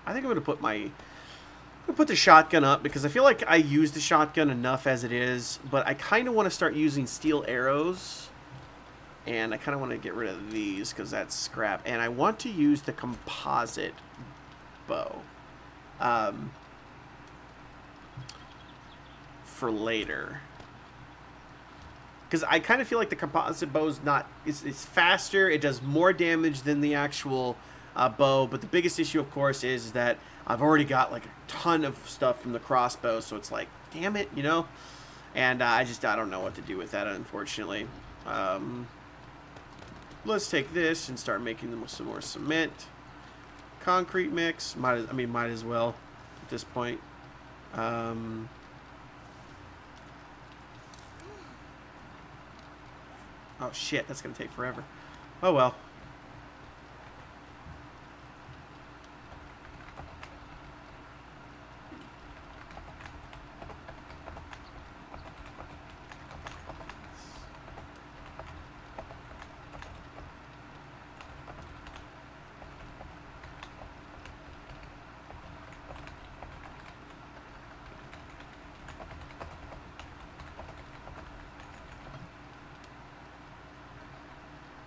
I think I'm gonna put the shotgun up because I feel like I use the shotgun enough as it is, but I kind of want to start using steel arrows, and I kind of want to get rid of these because that's scrap, and I want to use the composite bow. For later, because I kind of feel like the composite bow is it's faster, it does more damage than the actual bow, but the biggest issue of course is that I've already got like a ton of stuff from the crossbow, so it's like, damn it, you know, and I don't know what to do with that, unfortunately. Let's take this and start making them some more cement. Concrete mix, might as well at this point. Oh shit, that's gonna take forever. Oh well.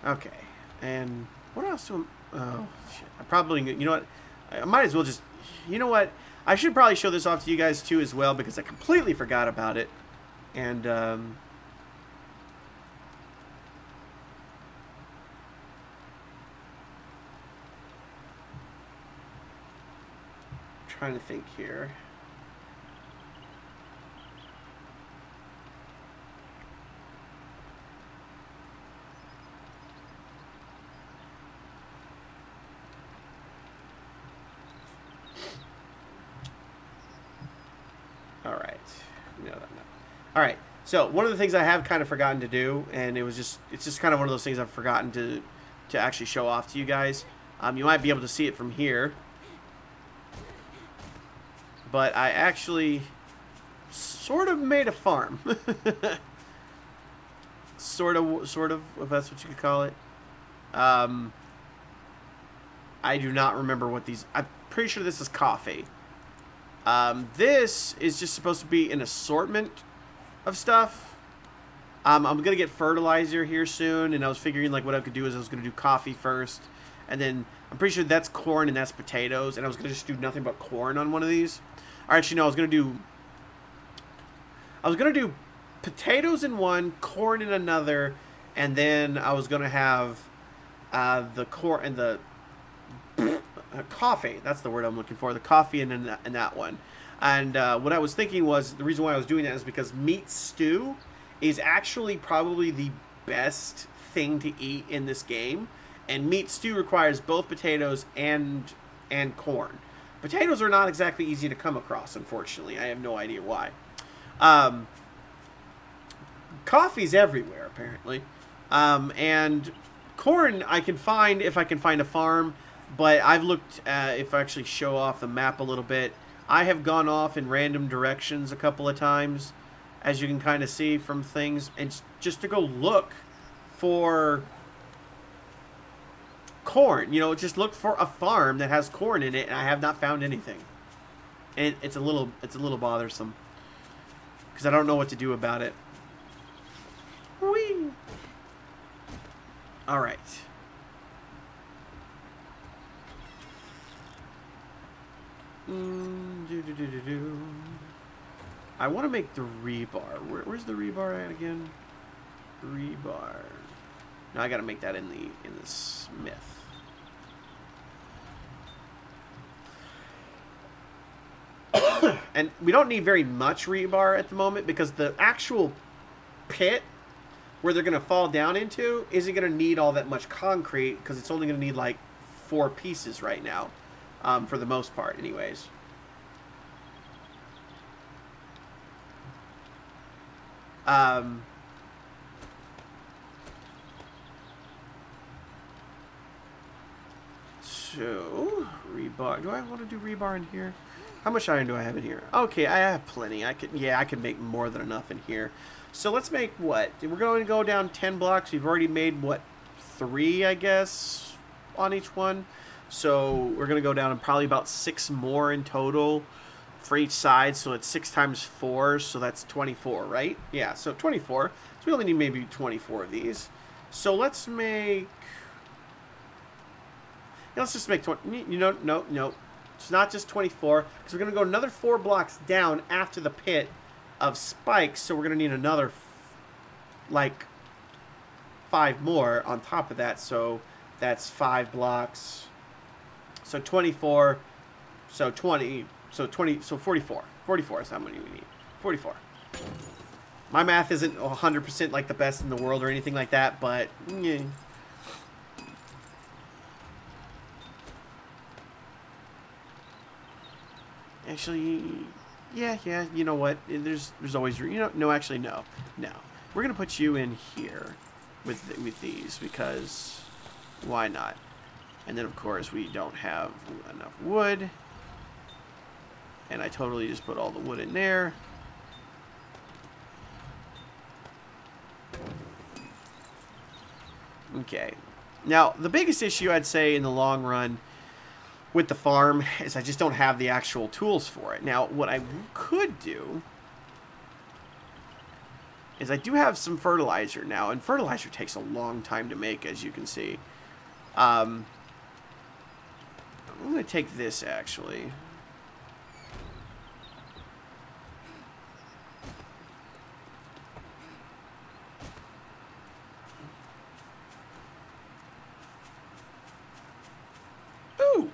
Okay, and what else do I... Oh, shit. I probably... You know what? I might as well just... You know what? I should probably show this off to you guys, too, as well, because I completely forgot about it. And, trying to think here. All right. So one of the things I have kind of forgotten to do, and it's just kind of one of those things I've forgotten to actually show off to you guys. You might be able to see it from here, but I actually sort of made a farm. sort of, if that's what you could call it. I do not remember what these... I'm pretty sure this is coffee. This is just supposed to be an assortment of stuff. I'm going to get fertilizer here soon, and I was figuring like what I could do is I was going to do coffee first, and then I'm pretty sure that's corn and that's potatoes, and I was going to just do nothing but corn on one of these. Or actually, no, I was going to do potatoes in one, corn in another, and then I was going to have the corn and the coffee. That's the word I'm looking for. The coffee in that one. And what I was thinking was, the reason why I was doing that is because meat stew is actually probably the best thing to eat in this game. And meat stew requires both potatoes and corn. Potatoes are not exactly easy to come across, unfortunately. I have no idea why. Coffee's everywhere, apparently. And corn I can find if I can find a farm. But I've looked, if I actually show off the map a little bit, I have gone off in random directions a couple of times, as you can kind of see from things, and just to go look for corn. You know, just look for a farm that has corn in it, and I have not found anything. And it's a little bothersome, because I don't know what to do about it. Whee! All right. I want to make the rebar. Where's the rebar at again? Rebar. Now I got to make that in the smith. And we don't need very much rebar at the moment because the actual pit where they're going to fall down into isn't going to need all that much concrete because it's only going to need like 4 pieces right now. For the most part, anyways. So, rebar. Do I want to do rebar in here? How much iron do I have in here? Okay, I have plenty. I could make more than enough in here. So let's make what? We're going to go down 10 blocks. We've already made, what, 3, I guess, on each one. So we're going to go down and probably about 6 more in total for each side. So it's 6 times 4, so that's 24, right? Yeah, so 24. So we only need maybe 24 of these. So let's make... Yeah, let's just make 20... You know, no. It's not just 24, because we're going to go another 4 blocks down after the pit of spikes. So we're going to need another, like, 5 more on top of that. So that's 5 blocks... So 24, so 20, so 20, so 44. 44 is how many we need. 44. My math isn't 100% like the best in the world or anything like that, but yeah. Actually, yeah, you know what? There's always, no, actually, no. We're going to put you in here with these because why not? And then, of course, we don't have enough wood. And I totally just put all the wood in there. Okay. Now, the biggest issue, I'd say, in the long run with the farm is I just don't have the actual tools for it. Now, what I could do is I do have some fertilizer now. And fertilizer takes a long time to make, as you can see. I'm going to take this, actually. Ooh!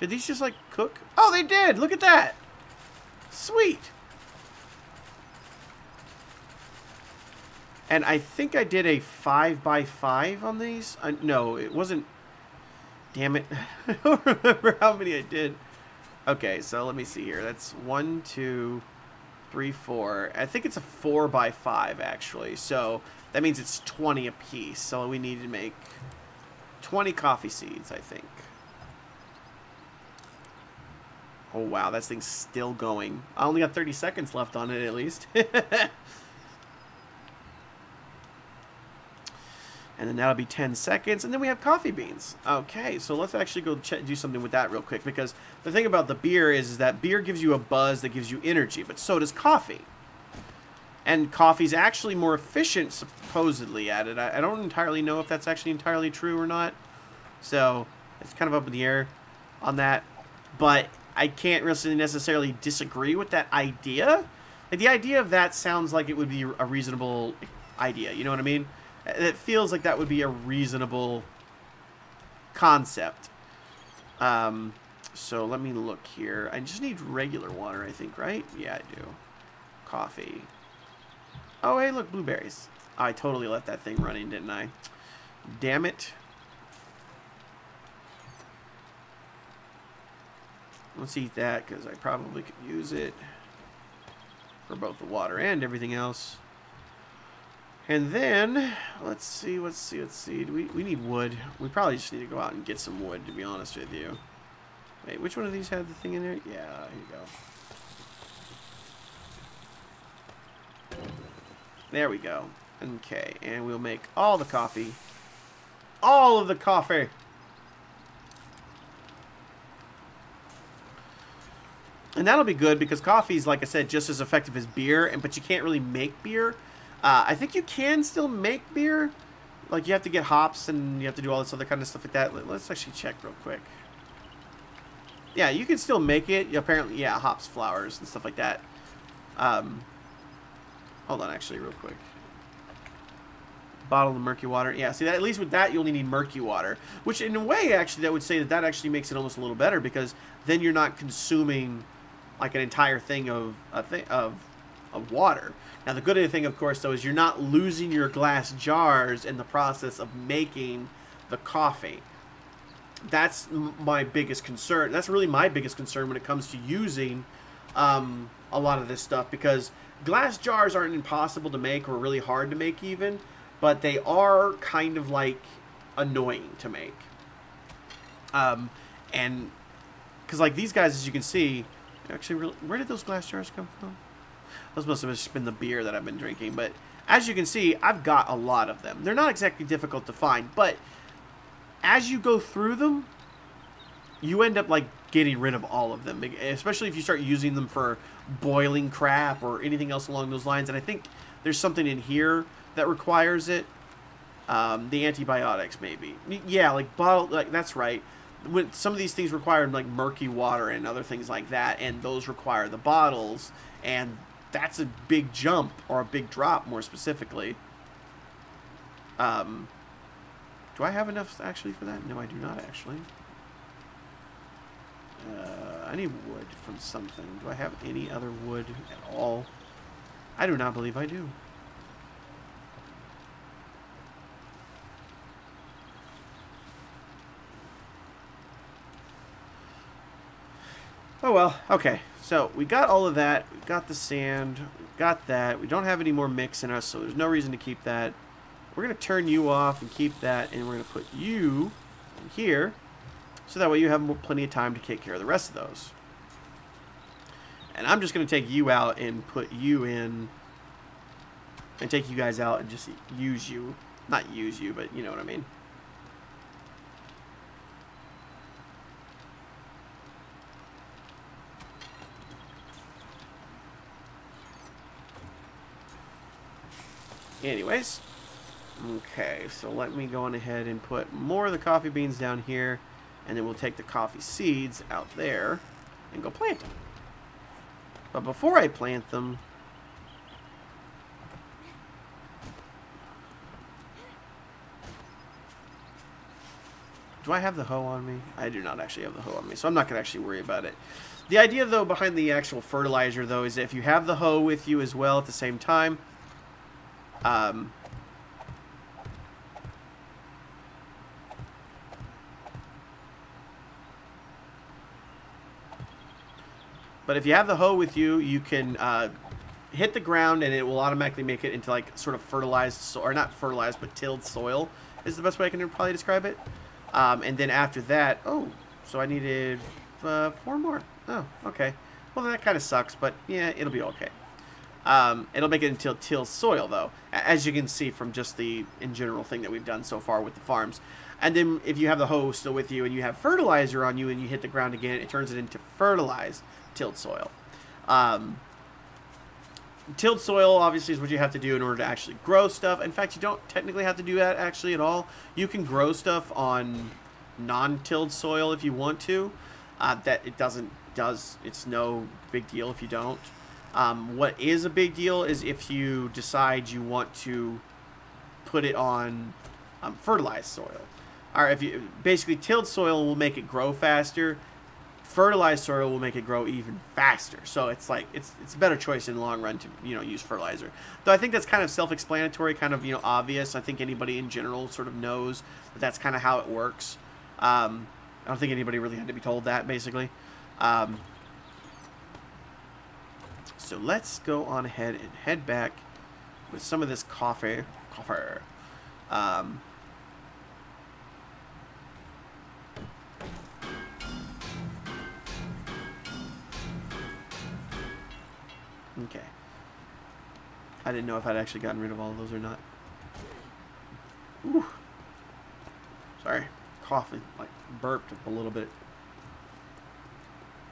Did these just, like, cook? Oh, they did! Look at that! Sweet! And I think I did a 5x5 on these. No, it wasn't... Damn it. I don't remember how many I did. Okay, so let me see here. That's 1, 2, 3, 4. I think it's a 4 by 5 actually. So that means it's 20 apiece. So we need to make 20 coffee seeds, I think. Oh wow, that thing's still going. I only got 30 seconds left on it at least. And then that'll be 10 seconds, and then we have coffee beans. Okay, so let's actually go do something with that real quick, because the thing about the beer is that beer gives you a buzz that gives you energy, but so does coffee. And coffee's actually more efficient, supposedly, at it. I don't entirely know if that's actually entirely true or not. So, it's kind of up in the air on that. But I can't really necessarily disagree with that idea. Like, the idea of that sounds like it would be a reasonable idea, you know what I mean? It feels like that would be a reasonable concept. So let me look here. I just need regular water, I think, right? Yeah, I do. Coffee. Oh, hey, look, blueberries. I totally let that thing running, didn't I? Damn it. Let's eat that, because I probably could use it for both the water and everything else. And then, let's see. We need wood. We probably just need to go out and get some wood, to be honest with you. Wait, which one of these had the thing in there? Yeah, here you go. There we go. Okay, and we'll make all the coffee. All of the coffee! And that'll be good, because coffee is, like I said, just as effective as beer, but you can't really make beer. I think you can still make beer. Like, you have to get hops and you have to do all this other kind of stuff like that. Let's actually check real quick. Yeah, you can still make it. Apparently, yeah, hops, flowers, and stuff like that. Hold on, actually, real quick. Bottle of murky water. Yeah, see, that, at least with that, you only need murky water. Which, in a way, actually, that would say that that actually makes it almost a little better, because then you're not consuming, like, an entire thing of water. Now, the good thing, of course, though, is you're not losing your glass jars in the process of making the coffee. That's my biggest concern. That's really my biggest concern when it comes to using a lot of this stuff, because glass jars aren't impossible to make or really hard to make even, but they are kind of, like, annoying to make. And, because, like, these guys, as you can see, actually, where did those glass jars come from? Those must have just been the beer that I've been drinking. But as you can see, I've got a lot of them. They're not exactly difficult to find. But as you go through them, you end up, like, getting rid of all of them. Especially if you start using them for boiling crap or anything else along those lines. And I think there's something in here that requires it. The antibiotics, maybe. Yeah, like, that's right. When some of these things require, like, murky water and other things like that. And those require the bottles. And that's a big jump, or a big drop, more specifically. Do I have enough, actually, for that? No, I do not, actually. I need wood from something. Do I have any other wood at all? I do not believe I do. Oh, well, okay. So, we got all of that. We got the sand. We got that. We don't have any more mix in us, so there's no reason to keep that. We're going to turn you off and keep that, and we're going to put you in here, so that way you have plenty of time to take care of the rest of those. And I'm just going to take you out and put you in, and take you guys out and just use you. Not use you, but you know what I mean. Anyways, okay, so let me go on ahead and put more of the coffee beans down here, and then we'll take the coffee seeds out there and go plant them. But before I plant them, do I have the hoe on me? I do not actually have the hoe on me, so I'm not going to actually worry about it. The idea, though, behind the actual fertilizer, though, is that if you have the hoe with you as well at the same time, but if you have the hoe with you, you can hit the ground and it will automatically make it into like sort of fertilized or not fertilized but tilled soil is the best way I can probably describe it. And then after that, oh, so I needed 4 more. Oh, okay. Well, that kind of sucks, but yeah, it'll be okay. It'll make it into tilled soil though, as you can see from just the in general thing that we've done so far with the farms. And then if you have the hoe still with you and you have fertilizer on you and you hit the ground again, it turns it into fertilized tilled soil. Tilled soil obviously is what you have to do in order to actually grow stuff. In fact, you don't technically have to do that actually at all. You can grow stuff on non-tilled soil if you want to. It's no big deal if you don't. What is a big deal is if you decide you want to put it on fertilized soil. Or if you basically tilled soil will make it grow faster. Fertilized soil will make it grow even faster. So it's like it's a better choice in the long run to use fertilizer. Though I think that's kind of self-explanatory, kind of obvious. I think anybody in general sort of knows that that's kind of how it works. I don't think anybody really had to be told that basically. So let's go on ahead and head back with some of this coffee. Okay. I didn't know if I'd actually gotten rid of all of those or not. Ooh. Sorry. Coughing. Like, burped a little bit.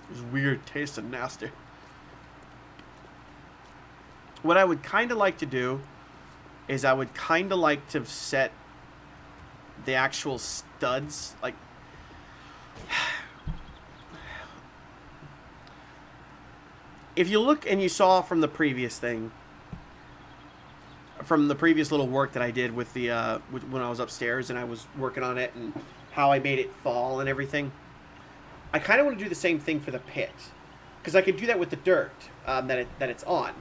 It was weird taste and nasty. What I would kind of like to do is I would kind of like to set the actual studs, like... If you look and you saw from the previous thing, from the previous little work that I did with the when I was upstairs and I was working on it and how I made it fall and everything, I kind of want to do the same thing for the pit because I could do that with the dirt that it's on.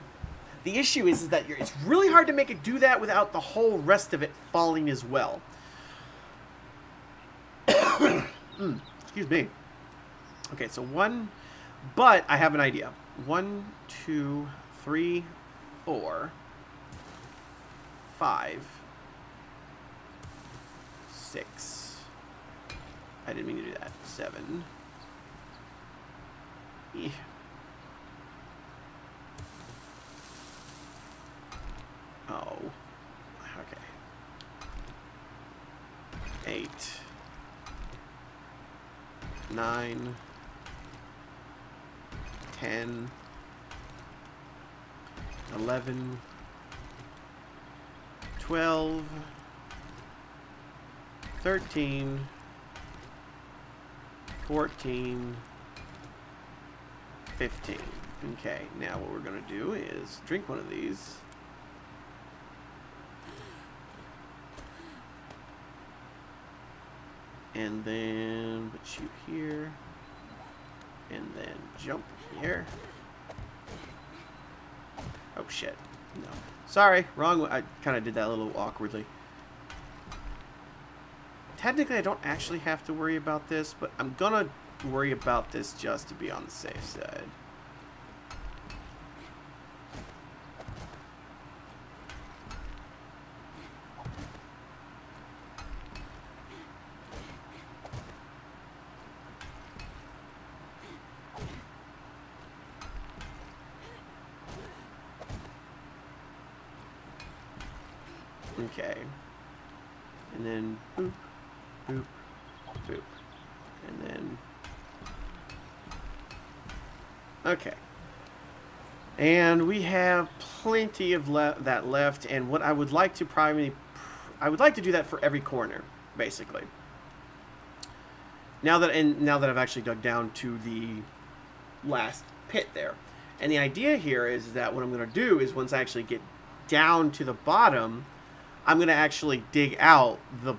The issue is that it's really hard to make it do that without the whole rest of it falling as well. Excuse me. Okay, so but I have an idea. 1, 2, 3, 4, 5, 6. I didn't mean to do that. 7. Oh. Okay. 8. 9. 10, 11, 12, 13, 14, 15. Okay, now what we're going to do is drink one of these. And then put you here. And then jump here. Oh shit. No. Sorry, wrong. I kind of did that a little awkwardly. Technically, I don't actually have to worry about this, but I'm gonna worry about this just to be on the safe side. Okay. And then boop, boop, boop. And then... Okay. And we have plenty of that left, and what I would like to I would like to do that for every corner, basically. Now that I've actually dug down to the last pit there. And the idea here is that what I'm going to do is once I actually get down to the bottom, I'm going to actually dig out the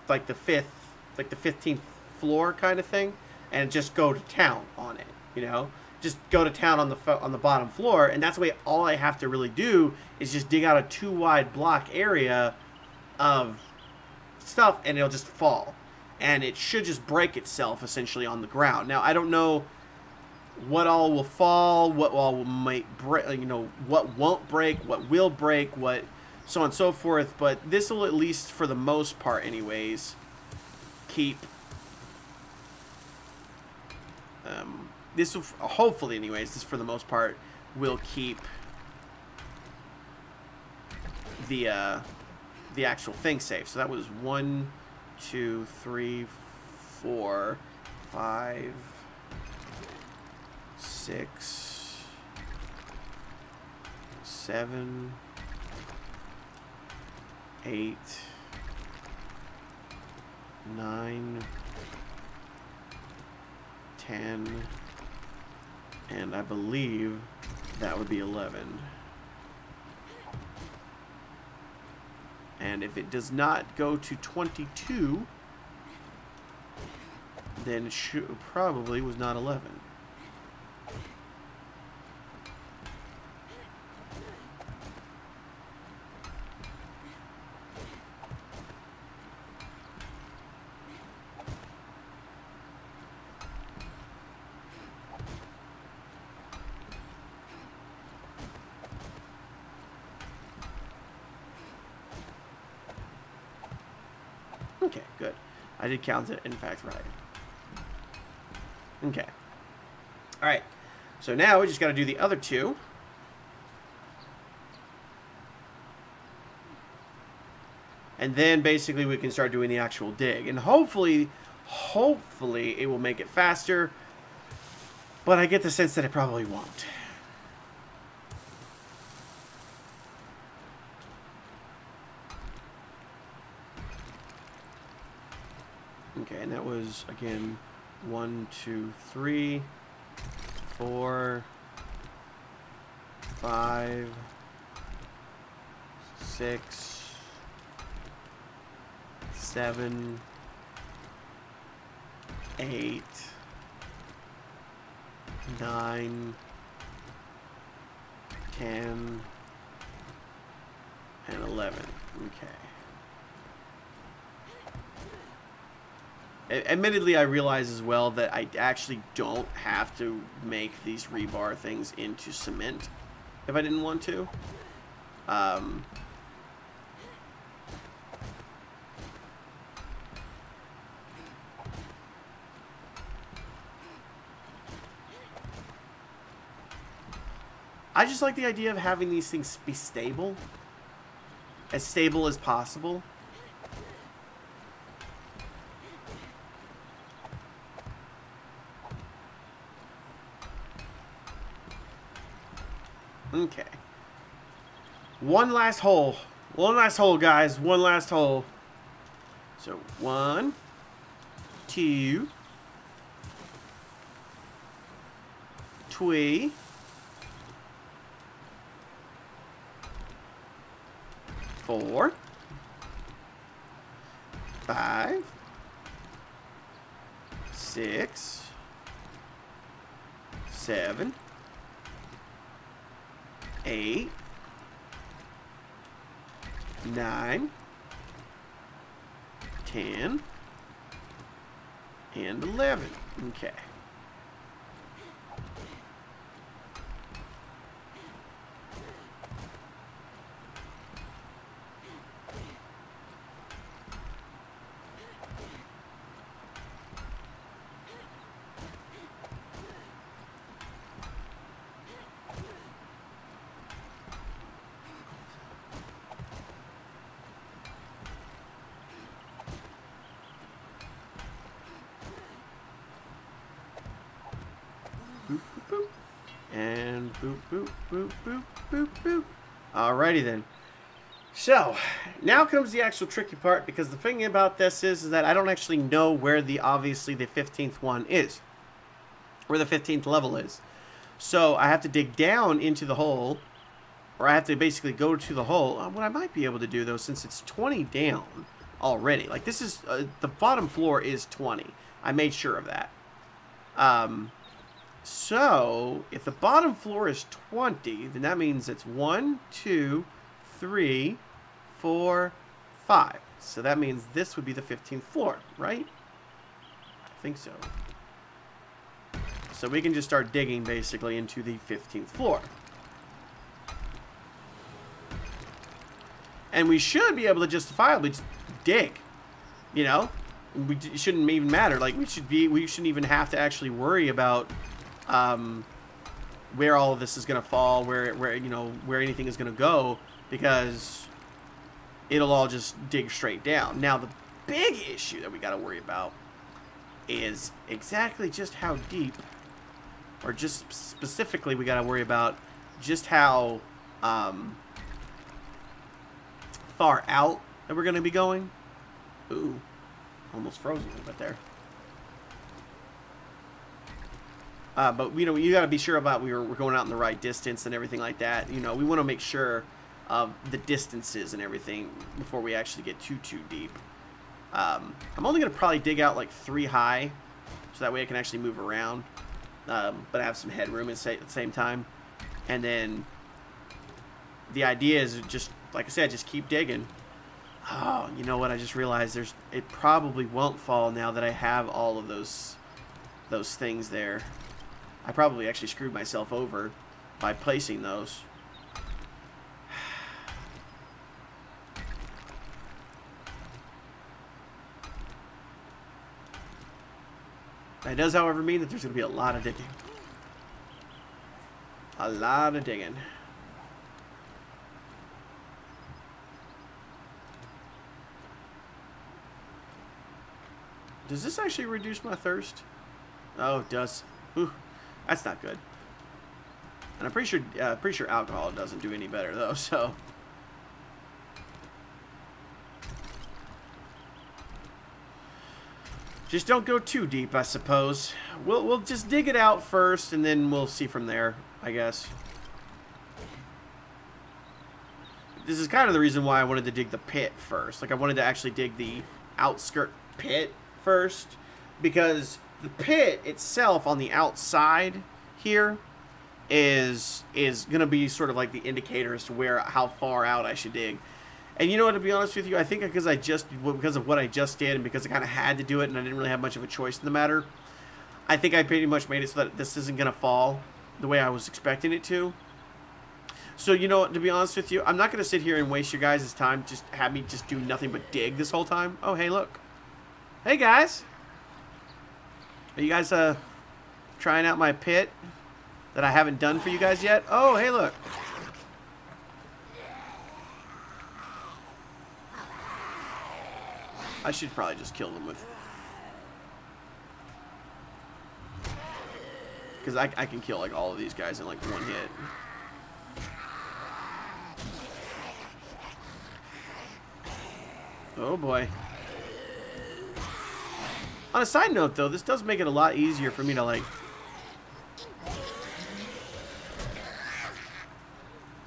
15th floor kind of thing and just go to town on it, you know? Just go to town on the bottom floor, and that's the way all I have to really do is just dig out a 2 wide block area of stuff, and it'll just fall. And it should just break itself essentially on the ground. Now, I don't know what all will fall, what all might break, you know, what won't break, what will break, what so on and so forth. But this will, at least for the most part anyways, keep this will, hopefully anyways, this for the most part will keep the actual thing safe. So that was 1, 2, 3, 4, 5, 6, 7, 8, 9, 10, and I believe that would be 11. And if it does not go to 22, then it probably was not 11. Okay, good. I did count it, in fact, right. Okay. Alright. So now we just got to do the other two. And then basically we can start doing the actual dig. And hopefully it will make it faster. But I get the sense that it probably won't. Okay, and that was, again, 1, 2, 3, 4, 5, 6, 7, 8, 9, 10, and 11. Okay. Admittedly, I realize as well that I actually don't have to make these rebar things into cement if I didn't want to. I just like the idea of having these things be stable as possible. Okay. One last hole. One last hole, guys. One last hole. So, 1, 2, 3, 4, 5, 6, 7, 8, 9, 10, and 11. Okay. Boop, boop, boop. And boop, boop, boop, boop, boop, boop. Alrighty then. So, now comes the actual tricky part, because the thing about this is that I don't actually know where obviously the 15th one is. Where the 15th level is. So, I have to dig down into the hole, or I have to basically go to the hole. What I might be able to do, though, since it's 20 down already, like this is, the bottom floor is 20. I made sure of that. So, if the bottom floor is 20, then that means it's 1, 2, 3, 4, 5. So that means this would be the 15th floor, right? I think so. So we can just start digging basically into the 15th floor. And we should be able to justifiably just dig, you know? It shouldn't even matter. Like, we shouldn't even have to actually worry about where all of this is going to fall, where you know, where anything is going to go, because it'll all just dig straight down. Now, the big issue that we got to worry about is exactly just how deep, or just specifically we got to worry about just how far out that we're going to be going. Ooh, almost frozen a little bit there. But, you know, you got to be sure about we're going out in the right distance and everything like that. You know, we want to make sure of the distances and everything before we actually get too deep. I'm only going to probably dig out like 3 high, so that way I can actually move around. But I have some headroom at the same time. And then the idea is just, like I said, just keep digging. Oh, you know what? I just realized it probably won't fall now that I have all of those things there. I probably actually screwed myself over by placing those. That does, however, mean that there's going to be a lot of digging. A lot of digging. Does this actually reduce my thirst? Oh, it does. Whew. That's not good. And I'm pretty sure alcohol doesn't do any better though. So just don't go too deep, I suppose. We'll just dig it out first, and then we'll see from there, I guess. This is kind of the reason why I wanted to dig the pit first. Like, I wanted to actually dig the outskirt pit first, because the pit itself on the outside here is going to be sort of like the indicator as to how far out I should dig. And you know what, to be honest with you, I think because of what I just did, and because I kind of had to do it and I didn't really have much of a choice in the matter, I think I pretty much made it so that this isn't going to fall the way I was expecting it to. So, you know what, to be honest with you, I'm not going to sit here and waste your guys' time, just have me just do nothing but dig this whole time. Oh, hey, look. Hey, guys. Are you guys trying out my pit that I haven't done for you guys yet? Oh, hey, look. I should probably just kill them with... Because I can kill, like, all of these guys in, like, one hit. Oh, boy. On a side note, though, this does make it a lot easier for me to, like...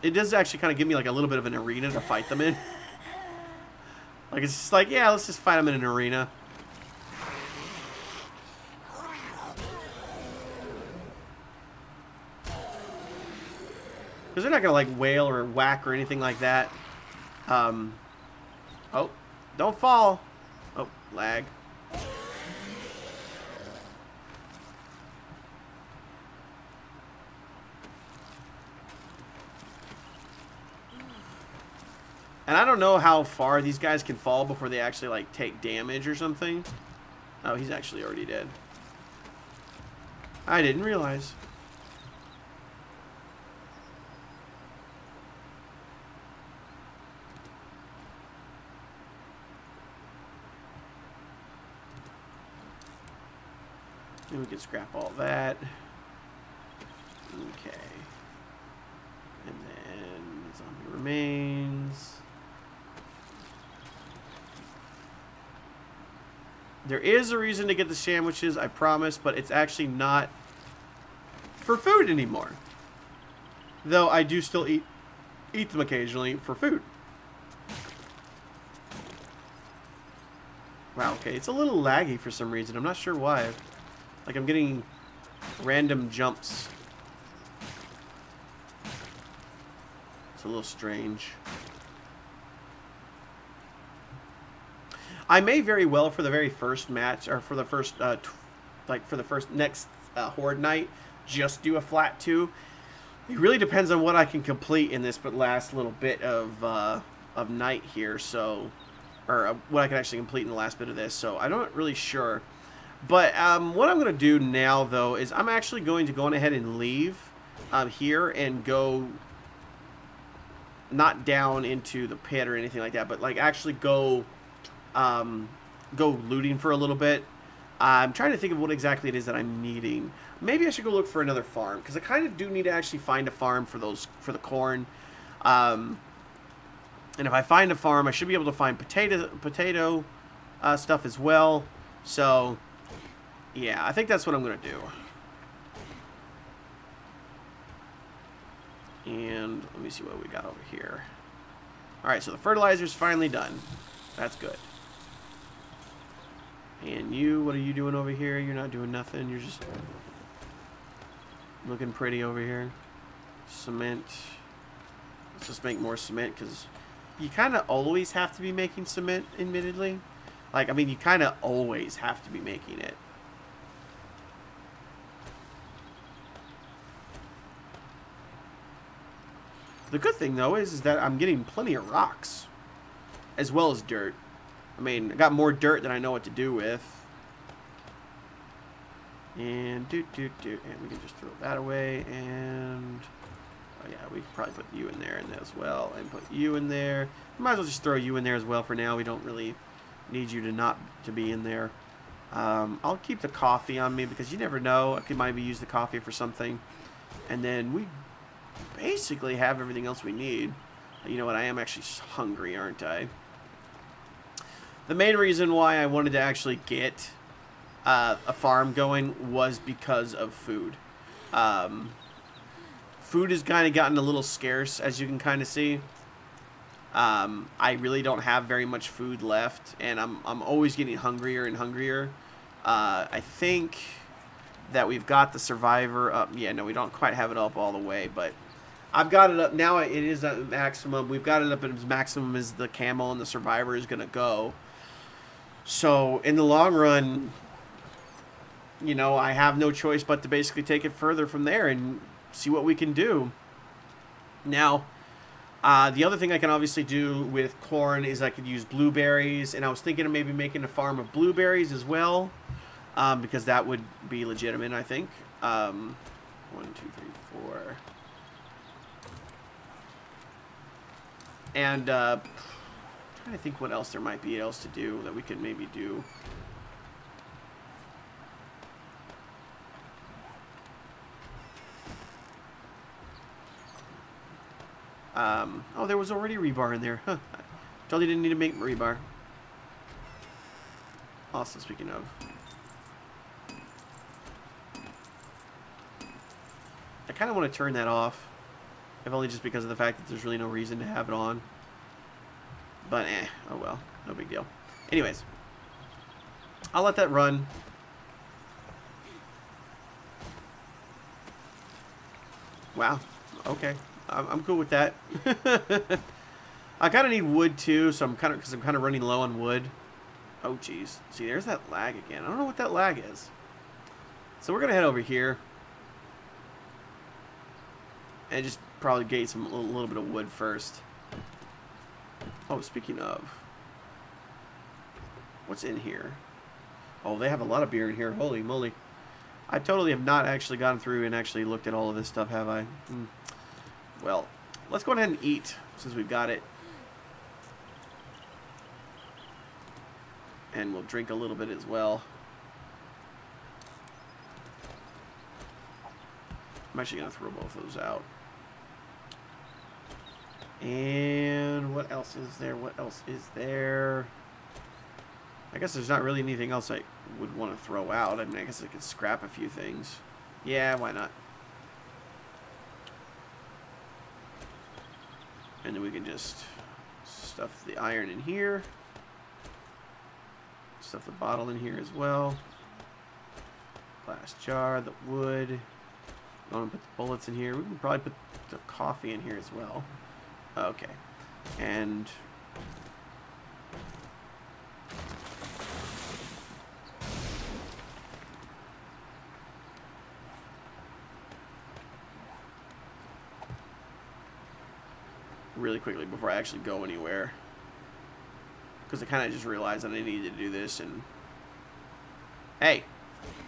It does actually kind of give me, like, a little bit of an arena to fight them in. Like, it's just like, yeah, let's just fight them in an arena. Because they're not going to, like, wail or whack or anything like that. Oh, don't fall. Oh, lag. And I don't know how far these guys can fall before they actually, like, take damage or something. Oh, he's actually already dead. I didn't realize. And we can scrap all that. Okay. And then zombie remains. There is a reason to get the sandwiches, I promise, but it's actually not for food anymore. Though I do still eat them occasionally for food. Wow, okay, it's a little laggy for some reason. I'm not sure why. Like, I'm getting random jumps. It's a little strange. I may very well, for the very first match, or for the first, for the first next Horde Night, just do a flat 2. It really depends on what I can complete in this last little bit of night here, so, or what I can actually complete in the last bit of this, so I'm not really sure. But what I'm going to do now, though, is I'm actually going to go on ahead and leave here and go, not down into the pit or anything like that, but like actually go looting for a little bit. I'm trying to think of what exactly it is that I'm needing. Maybe I should go look for another farm, because I kind of do need to actually find a farm for the corn. And if I find a farm, I should be able to find potato stuff as well. So, yeah, I think that's what I'm going to do. And let me see what we got over here. Alright, so the fertilizer's finally done. That's good. And you, what are you doing over here? You're not doing nothing. You're just looking pretty over here. Cement. Let's just make more cement, because you kind of always have to be making cement, admittedly. Like, I mean, you kind of always have to be making it. The good thing, though, is that I'm getting plenty of rocks, as well as dirt. I mean, I got more dirt than I know what to do with. And and we can just throw that away. And oh yeah, we can probably put you in there and as well, and put you in there. Might as well just throw you in there as well for now. We don't really need you to be in there. I'll keep the coffee on me, because you never know. I could maybe use the coffee for something. And then we basically have everything else we need. You know what? I am actually hungry, aren't I? The main reason why I wanted to actually get a farm going was because of food. Food has kind of gotten a little scarce, as you can kind of see. I really don't have very much food left, and I'm always getting hungrier and hungrier. I think that we've got the survivor up. Yeah, no, we don't quite have it up all the way, but I've got it up now. It is at maximum. We've got it up at its maximum as the camel and the survivor is going to go. So in the long run, you know, I have no choice but to basically take it further from there and see what we can do. Now, the other thing I can obviously do with corn is I could use blueberries, and I was thinking of maybe making a farm of blueberries as well, because that would be legitimate, I think. 1, 2, 3, 4. And I'm trying to think what else there might be else to do that we could maybe do. Oh, there was already rebar in there. Huh. Totally didn't need to make rebar. Also, speaking of, I kind of want to turn that off, if only just because of the fact that there's really no reason to have it on. But oh well, no big deal. Anyways, I'll let that run. Wow. Okay. I'm cool with that. I kind of need wood too, so I'm kind of running low on wood. Oh jeez. See, there's that lag again. I don't know what that lag is. So we're gonna head over here and just probably get a little bit of wood first. Oh, speaking of, what's in here? Oh, they have a lot of beer in here. Holy moly. I totally have not actually gone through and actually looked at all of this stuff, have I? Well, let's go ahead and eat since we've got it. And we'll drink a little bit as well. I'm actually going to throw both of those out. And what else is there? What else is there? I guess there's not really anything else I would want to throw out. I mean, I guess I could scrap a few things. Yeah, why not? And then we can just stuff the iron in here. Stuff the bottle in here as well. Glass jar, the wood. I want to put the bullets in here. We can probably put the coffee in here as well. Okay. And really quickly before I actually go anywhere. Because I kind of just realized that I needed to do this and... Hey!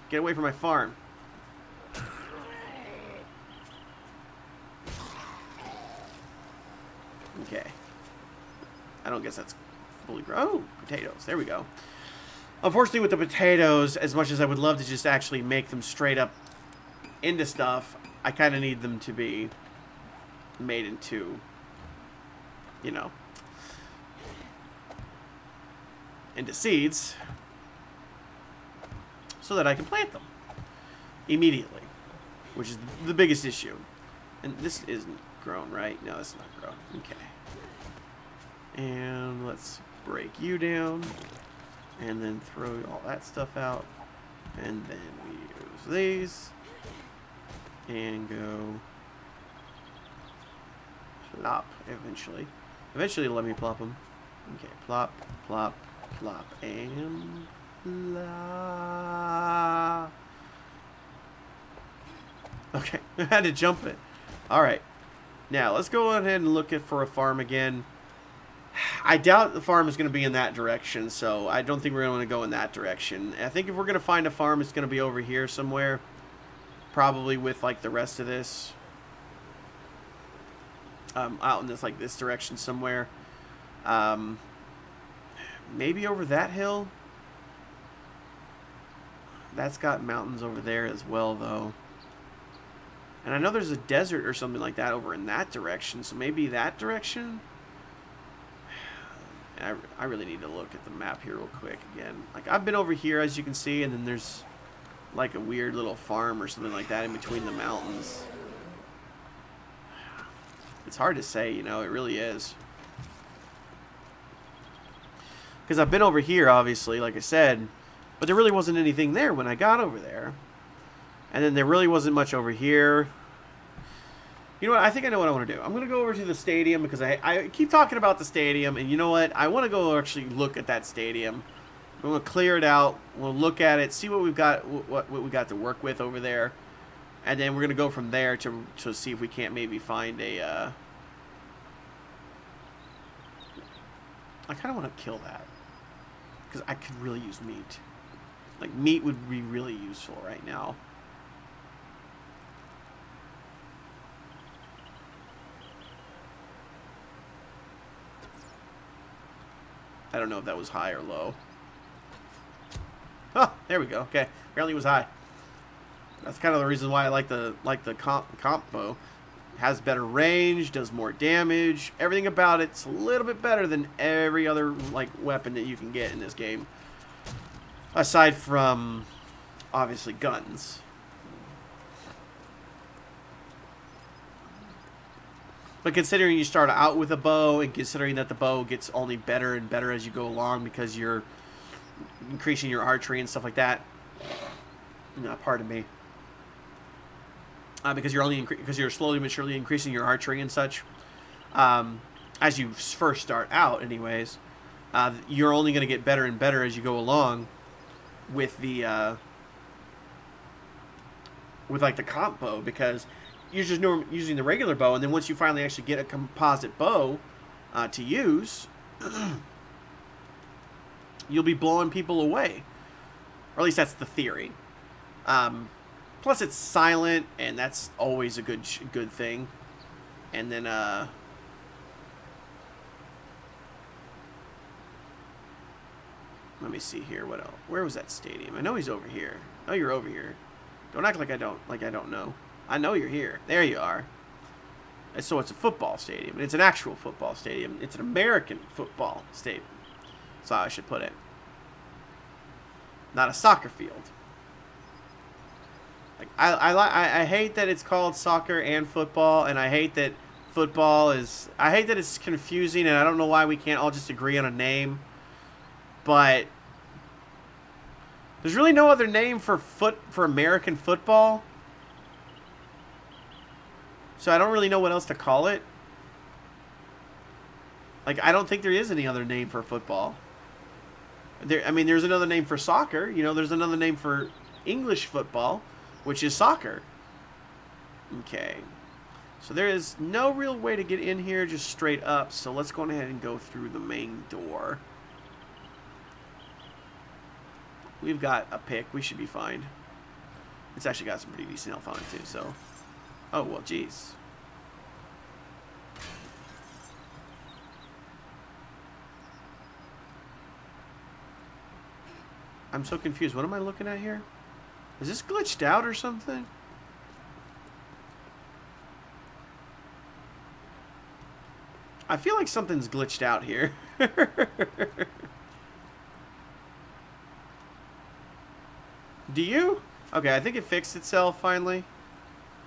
Get away from my farm. Okay. I don't guess that's fully grown. Oh, potatoes. There we go. Unfortunately, with the potatoes, as much as I would love to just actually make them straight up into stuff, I kind of need them to be made into, you know, into seeds so that I can plant them immediately, which is the biggest issue. And this isn't grown, right? No, it's not grown. Okay. And let's break you down. And then throw all that stuff out. And then we use these. And go plop eventually. Eventually let me plop them. Okay, plop, plop, plop, and plop. Okay, I had to jump it. Alright. Now, let's go ahead and look for a farm again. I doubt the farm is going to be in that direction, so I don't think we're going to go in that direction. I think if we're going to find a farm, it's going to be over here somewhere. Probably with, like, the rest of this. Out in this, like, this direction somewhere. Maybe over that hill. That's got mountains over there as well, though. And I know there's a desert or something like that over in that direction, so maybe that direction? I really need to look at the map here real quick again. Like, I've been over here, as you can see, and then there's, like, a weird little farm or something like that in between the mountains. It's hard to say, you know, it really is. Because I've been over here, obviously, like I said, but there really wasn't anything there when I got over there. And then there really wasn't much over here. You know what? I think I know what I want to do. I'm going to go over to the stadium because I keep talking about the stadium. And you know what? I want to go actually look at that stadium. I'm going to clear it out. We'll look at it, see what we've got, what we got to work with over there. And then we're going to go from there to see if we can't maybe find a... I kind of want to kill that. Because I could really use meat. Like, meat would be really useful right now. I don't know if that was high or low. Oh, there we go. Okay, apparently it was high. That's kind of the reason why I like the comp bow. Has better range, does more damage. Everything about it's a little bit better than every other like weapon that you can get in this game. Aside from obviously guns. But considering you start out with a bow, and considering that the bow gets only better and better as you go along because you're increasing your archery and stuff like that. No, pardon me. Because you're slowly but surely increasing your archery and such. As you first start out, anyways, you're only going to get better and better as you go along with the with like the comp bow, because you're just using the regular bow, and then once you finally actually get a composite bow to use, you'll be blowing people away. Or at least that's the theory. Plus it's silent, and that's always a good thing. And then let me see here. What else? Where was that stadium? I know he's over here. Oh, you're over here. Don't act like I don't know. I know you're here. There you are. And so it's a football stadium. It's an actual football stadium. It's an American football stadium. That's how I should put it. Not a soccer field. Like I hate that it's called soccer and football, and I hate that football is... I hate that it's confusing, and I don't know why we can't all just agree on a name. But there's really no other name for American football. So I don't really know what else to call it. Like, I don't think there is any other name for football. I mean, there's another name for soccer. You know, there's another name for English football, which is soccer. Okay. So there is no real way to get in here just straight up. So let's go ahead and go through the main door. We've got a pick. We should be fine. It's actually got some pretty decent health on it too, so. Oh, well, geez. I'm so confused. What am I looking at here? Is this glitched out or something? I feel like something's glitched out here. Do you? Okay, I think it fixed itself finally.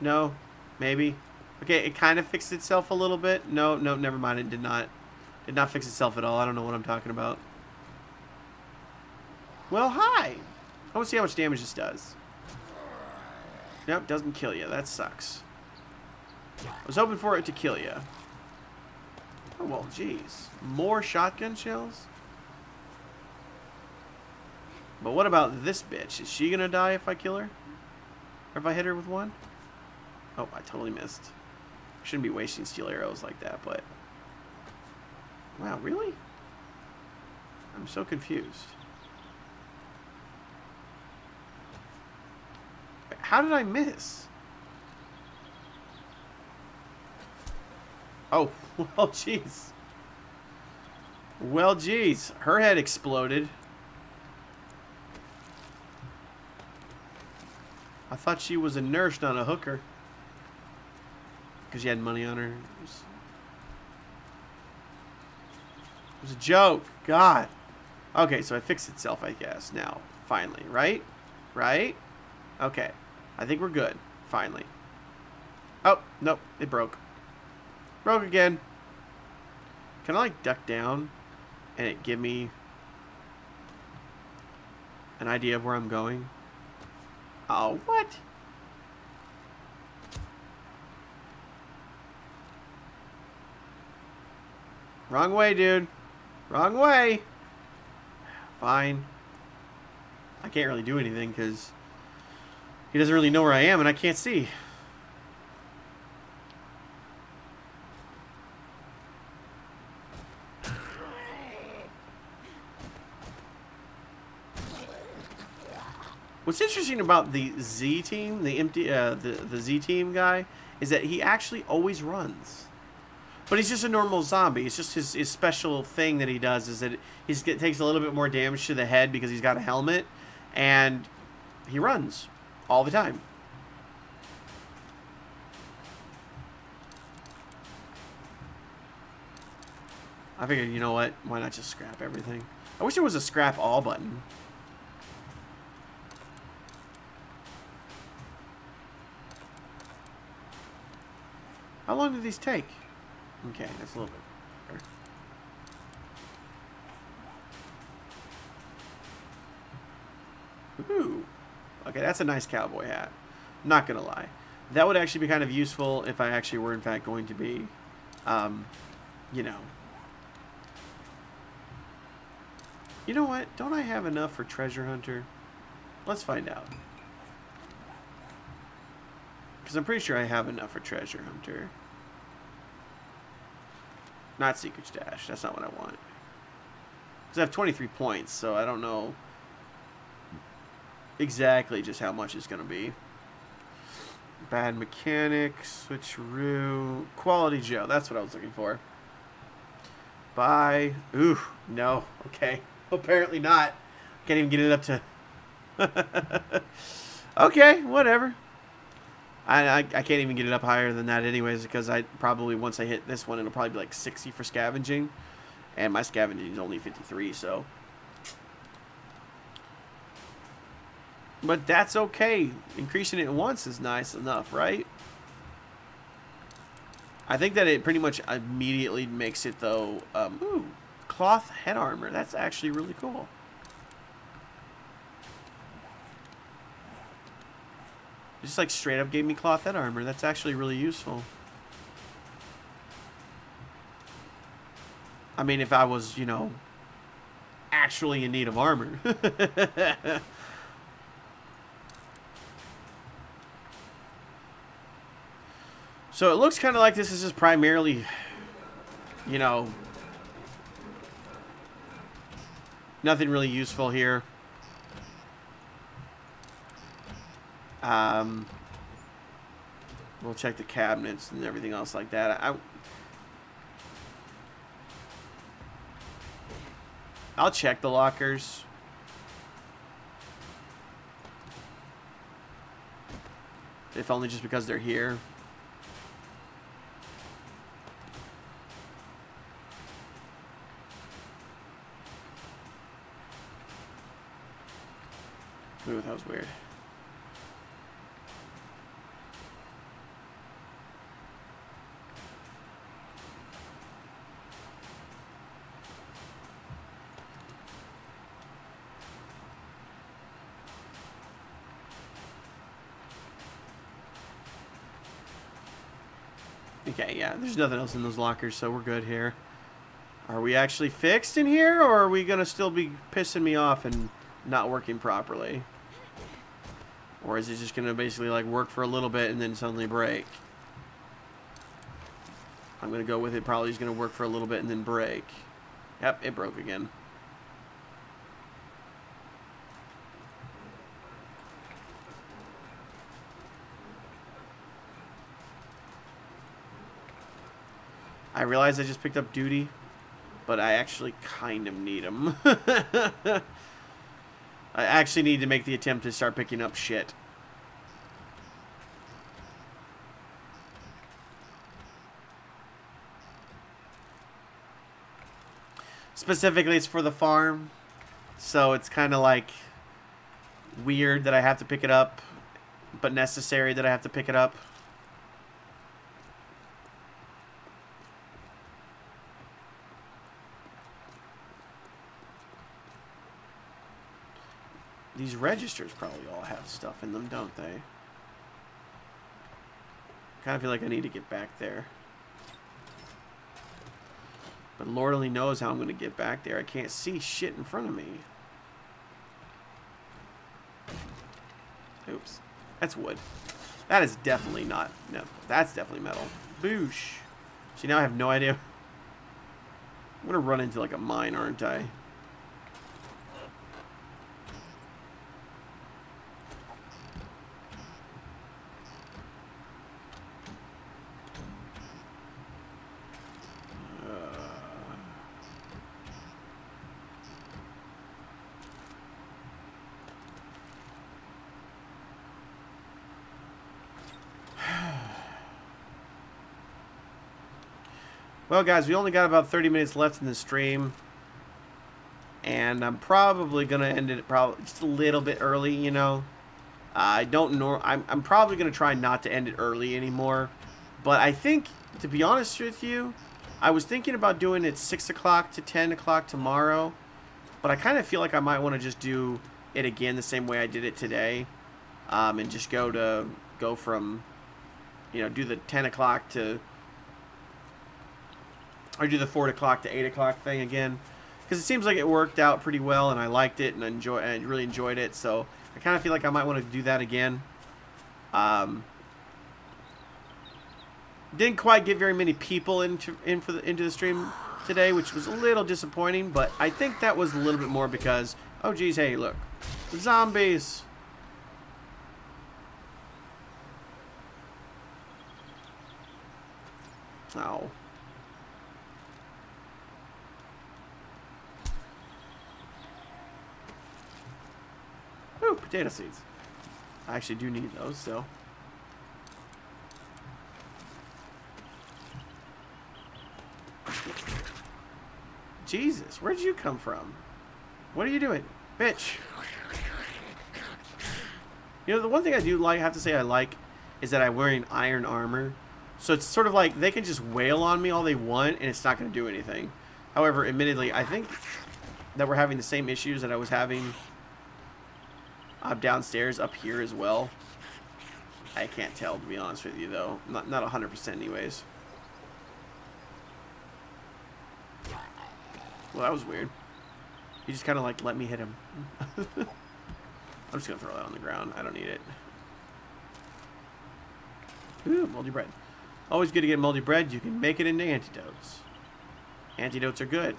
No, maybe. Okay, it kind of fixed itself a little bit. No, never mind. It did not. Did not fix itself at all. I don't know what I'm talking about. Well, hi. I want to see how much damage this does. Nope, doesn't kill you. That sucks. I was hoping for it to kill you. Oh, well, geez. More shotgun shells? But what about this bitch? Is she going to die if I kill her? Or if I hit her with one? Oh, I totally missed. Shouldn't be wasting steel arrows like that, but... Wow, really? I'm so confused. How did I miss? Oh, well, jeez. Well, jeez. Her head exploded. I thought she was a nurse, not a hooker. Because she had money on her. It was a joke. God. Okay, so it fixed itself, I guess, now. Finally, right? Right? Okay. I think we're good. Finally. Oh, nope. It broke. Broke again. Can I, like, duck down and it give me an idea of where I'm going? Oh, what? Wrong way, dude. Wrong way. Fine. I can't really do anything because he doesn't really know where I am and I can't see. What's interesting about the Z team, the Z team guy, is that he actually always runs. But he's just a normal zombie. It's just his special thing that he does is that he takes a little bit more damage to the head because he's got a helmet, and he runs all the time. I figured, you know what? Why not just scrap everything? I wish there was a scrap all button. How long do these take? Okay, that's a little bit better. Ooh. Okay, that's a nice cowboy hat. Not gonna lie. That would actually be kind of useful if I actually were in fact going to be, you know. You know what? Don't I have enough for treasure hunter? Let's find out. Because I'm pretty sure I have enough for treasure hunter. Not secret stash. That's not what I want. Because I have 23 points, so I don't know exactly just how much it's going to be. Bad mechanics, switcheroo, quality Joe. That's what I was looking for. Buy. Ooh, no. Okay. Apparently not. Can't even get it up to... Okay, whatever. I can't even get it up higher than that anyways, because I probably, once I hit this one, it'll probably be like 60 for scavenging. And my scavenging is only 53, so. But that's okay. Increasing it once is nice enough, right? I think that it pretty much immediately makes it, though, ooh, cloth head armor. That's actually really cool. Just like straight up gave me cloth head armor. That's actually really useful. I mean, if I was, you know, actually in need of armor. So it looks kind of like this is just primarily, you know, nothing really useful here. We'll check the cabinets and everything else like that. I'll check the lockers. If only just because they're here. Ooh, that was weird. Okay, yeah, there's nothing else in those lockers, so we're good here. Are we actually fixed in here, or are we going to still be pissing me off and not working properly? Or is it just going to basically, like, work for a little bit and then suddenly break? I'm going to go with it. Probably is going to work for a little bit and then break. Yep, it broke again. I realize I just picked up duty, but I actually kind of need them. I actually need to make the attempt to start picking up shit. Specifically, it's for the farm, so it's kind of like weird that I have to pick it up, but necessary that I have to pick it up. These registers probably all have stuff in them, don't they? I kind of feel like I need to get back there. But Lord only knows how I'm going to get back there. I can't see shit in front of me. Oops. That's wood. That is definitely not... No, that's definitely metal. Boosh. See, now I have no idea. I'm going to run into like a mine, aren't I? Well, guys, we only got about 30 minutes left in the stream. And I'm probably going to end it probably just a little bit early, you know. I don't know. I'm probably going to try not to end it early anymore. But I think, to be honest with you, I was thinking about doing it 6 o'clock to 10 o'clock tomorrow. But I kind of feel like I might want to just do it again the same way I did it today. And just go from, you know, do the 10 o'clock to... Or do the 4 o'clock to 8 o'clock thing again. Because it seems like it worked out pretty well, and I liked it, and I really enjoyed it. So I kind of feel like I might want to do that again. Didn't quite get very many people into the stream today, which was a little disappointing. But I think that was a little bit more because, oh geez, hey, look, zombies. Oh. Ooh, potato seeds. I actually do need those, so. Jesus, where'd you come from? What are you doing? Bitch. You know, the one thing I do have to say I like is that I'm wearing iron armor. So it's sort of like they can just wail on me all they want and it's not going to do anything. However, admittedly, I think that we're having the same issues that I was having downstairs up here as well. I can't tell, to be honest with you, though. Not 100% anyways. Well, that was weird. He just kind of like let me hit him. I'm just going to throw that on the ground. I don't need it. Ooh, moldy bread. Always good to get moldy bread. You can make it into antidotes. Antidotes are good.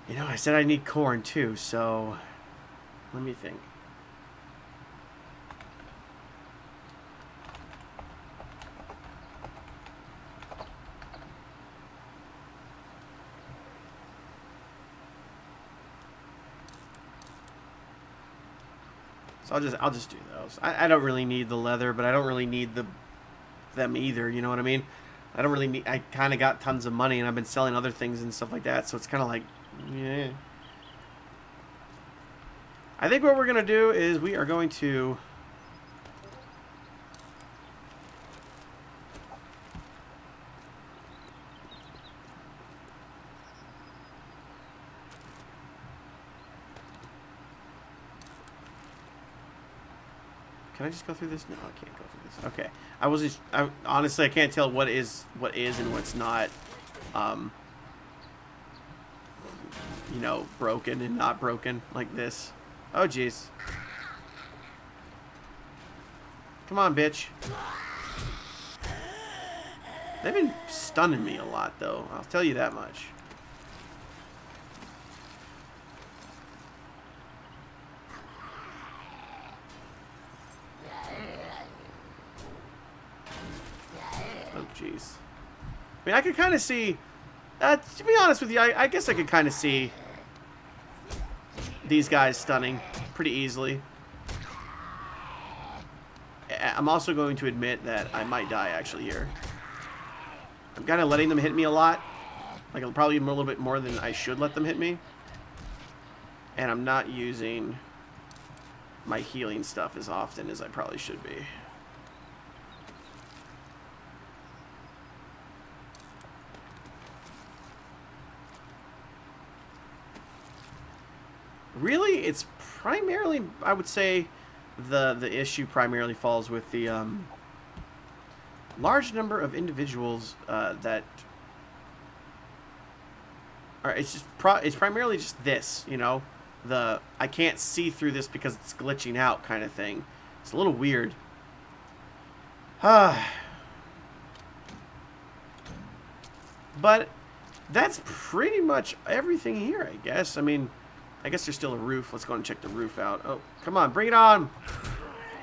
You know, I said I need corn too, so let me think. So I'll just do those. I don't really need the leather, but I don't really need them either, you know what I mean? I don't really need, I kind of got tons of money and I've been selling other things and stuff like that, so it's kind of like, yeah. I think what we're going to do is we are going to Can I just go through this? No, I can't go through this. Okay. Honestly, I can't tell what is and what's not, you know, broken and not broken like this. Oh, jeez. Come on, bitch. They've been stunning me a lot, though. I'll tell you that much. Oh, jeez. I mean, I could kind of see... to be honest with you, I guess I could kind of see these guys stunning pretty easily. I'm also going to admit that I might die actually here. I'm kind of letting them hit me a lot. Like probably a little bit more than I should let them hit me. And I'm not using my healing stuff as often as I probably should be. Really, it's primarily, I would say, the issue primarily falls with the large number of individuals that are. It's primarily just this, you know, I can't see through this because it's glitching out kind of thing. It's a little weird. But that's pretty much everything here, I guess. I mean, I guess there's still a roof. Let's go and check the roof out. Oh, come on. Bring it on.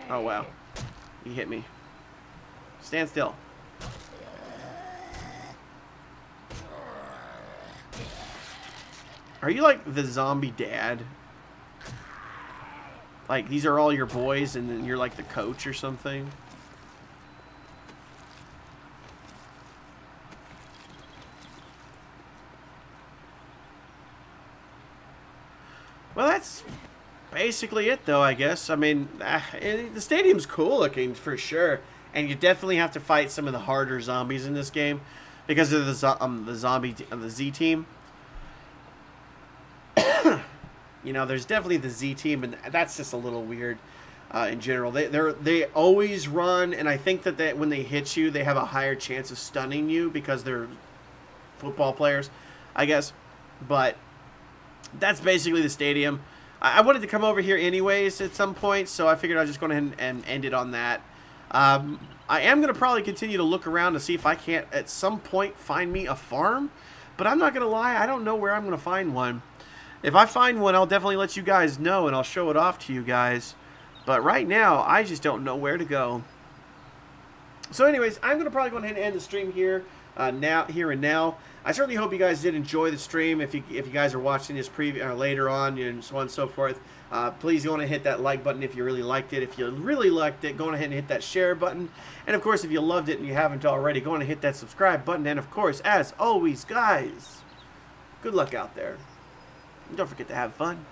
Oh, wow. He hit me. Stand still. Are you like the zombie dad? Like, these are all your boys and then you're like the coach or something? Well, that's basically it, though, I guess. I mean, the stadium's cool looking, for sure. And you definitely have to fight some of the harder zombies in this game because of the Z team. You know, there's definitely the Z team, and that's just a little weird in general. They always run, and I think that when they hit you, they have a higher chance of stunning you because they're football players, I guess. But that's basically the stadium. I wanted to come over here anyways at some point, so I figured I'd just go ahead and end it on that. I am going to probably continue to look around to see if I can't at some point find me a farm, but I'm not going to lie, I don't know where I'm going to find one. If I find one, I'll definitely let you guys know, and I'll show it off to you guys. But right now, I just don't know where to go. So anyways, I'm going to probably go ahead and end the stream here. Here and now. I certainly hope you guys did enjoy the stream. If you guys are watching this later on and so on and so forth, please go on and hit that like button if you really liked it. If you really liked it, go on ahead and hit that share button. And of course, if you loved it and you haven't already, go on and hit that subscribe button. And of course, as always, guys, good luck out there. And don't forget to have fun.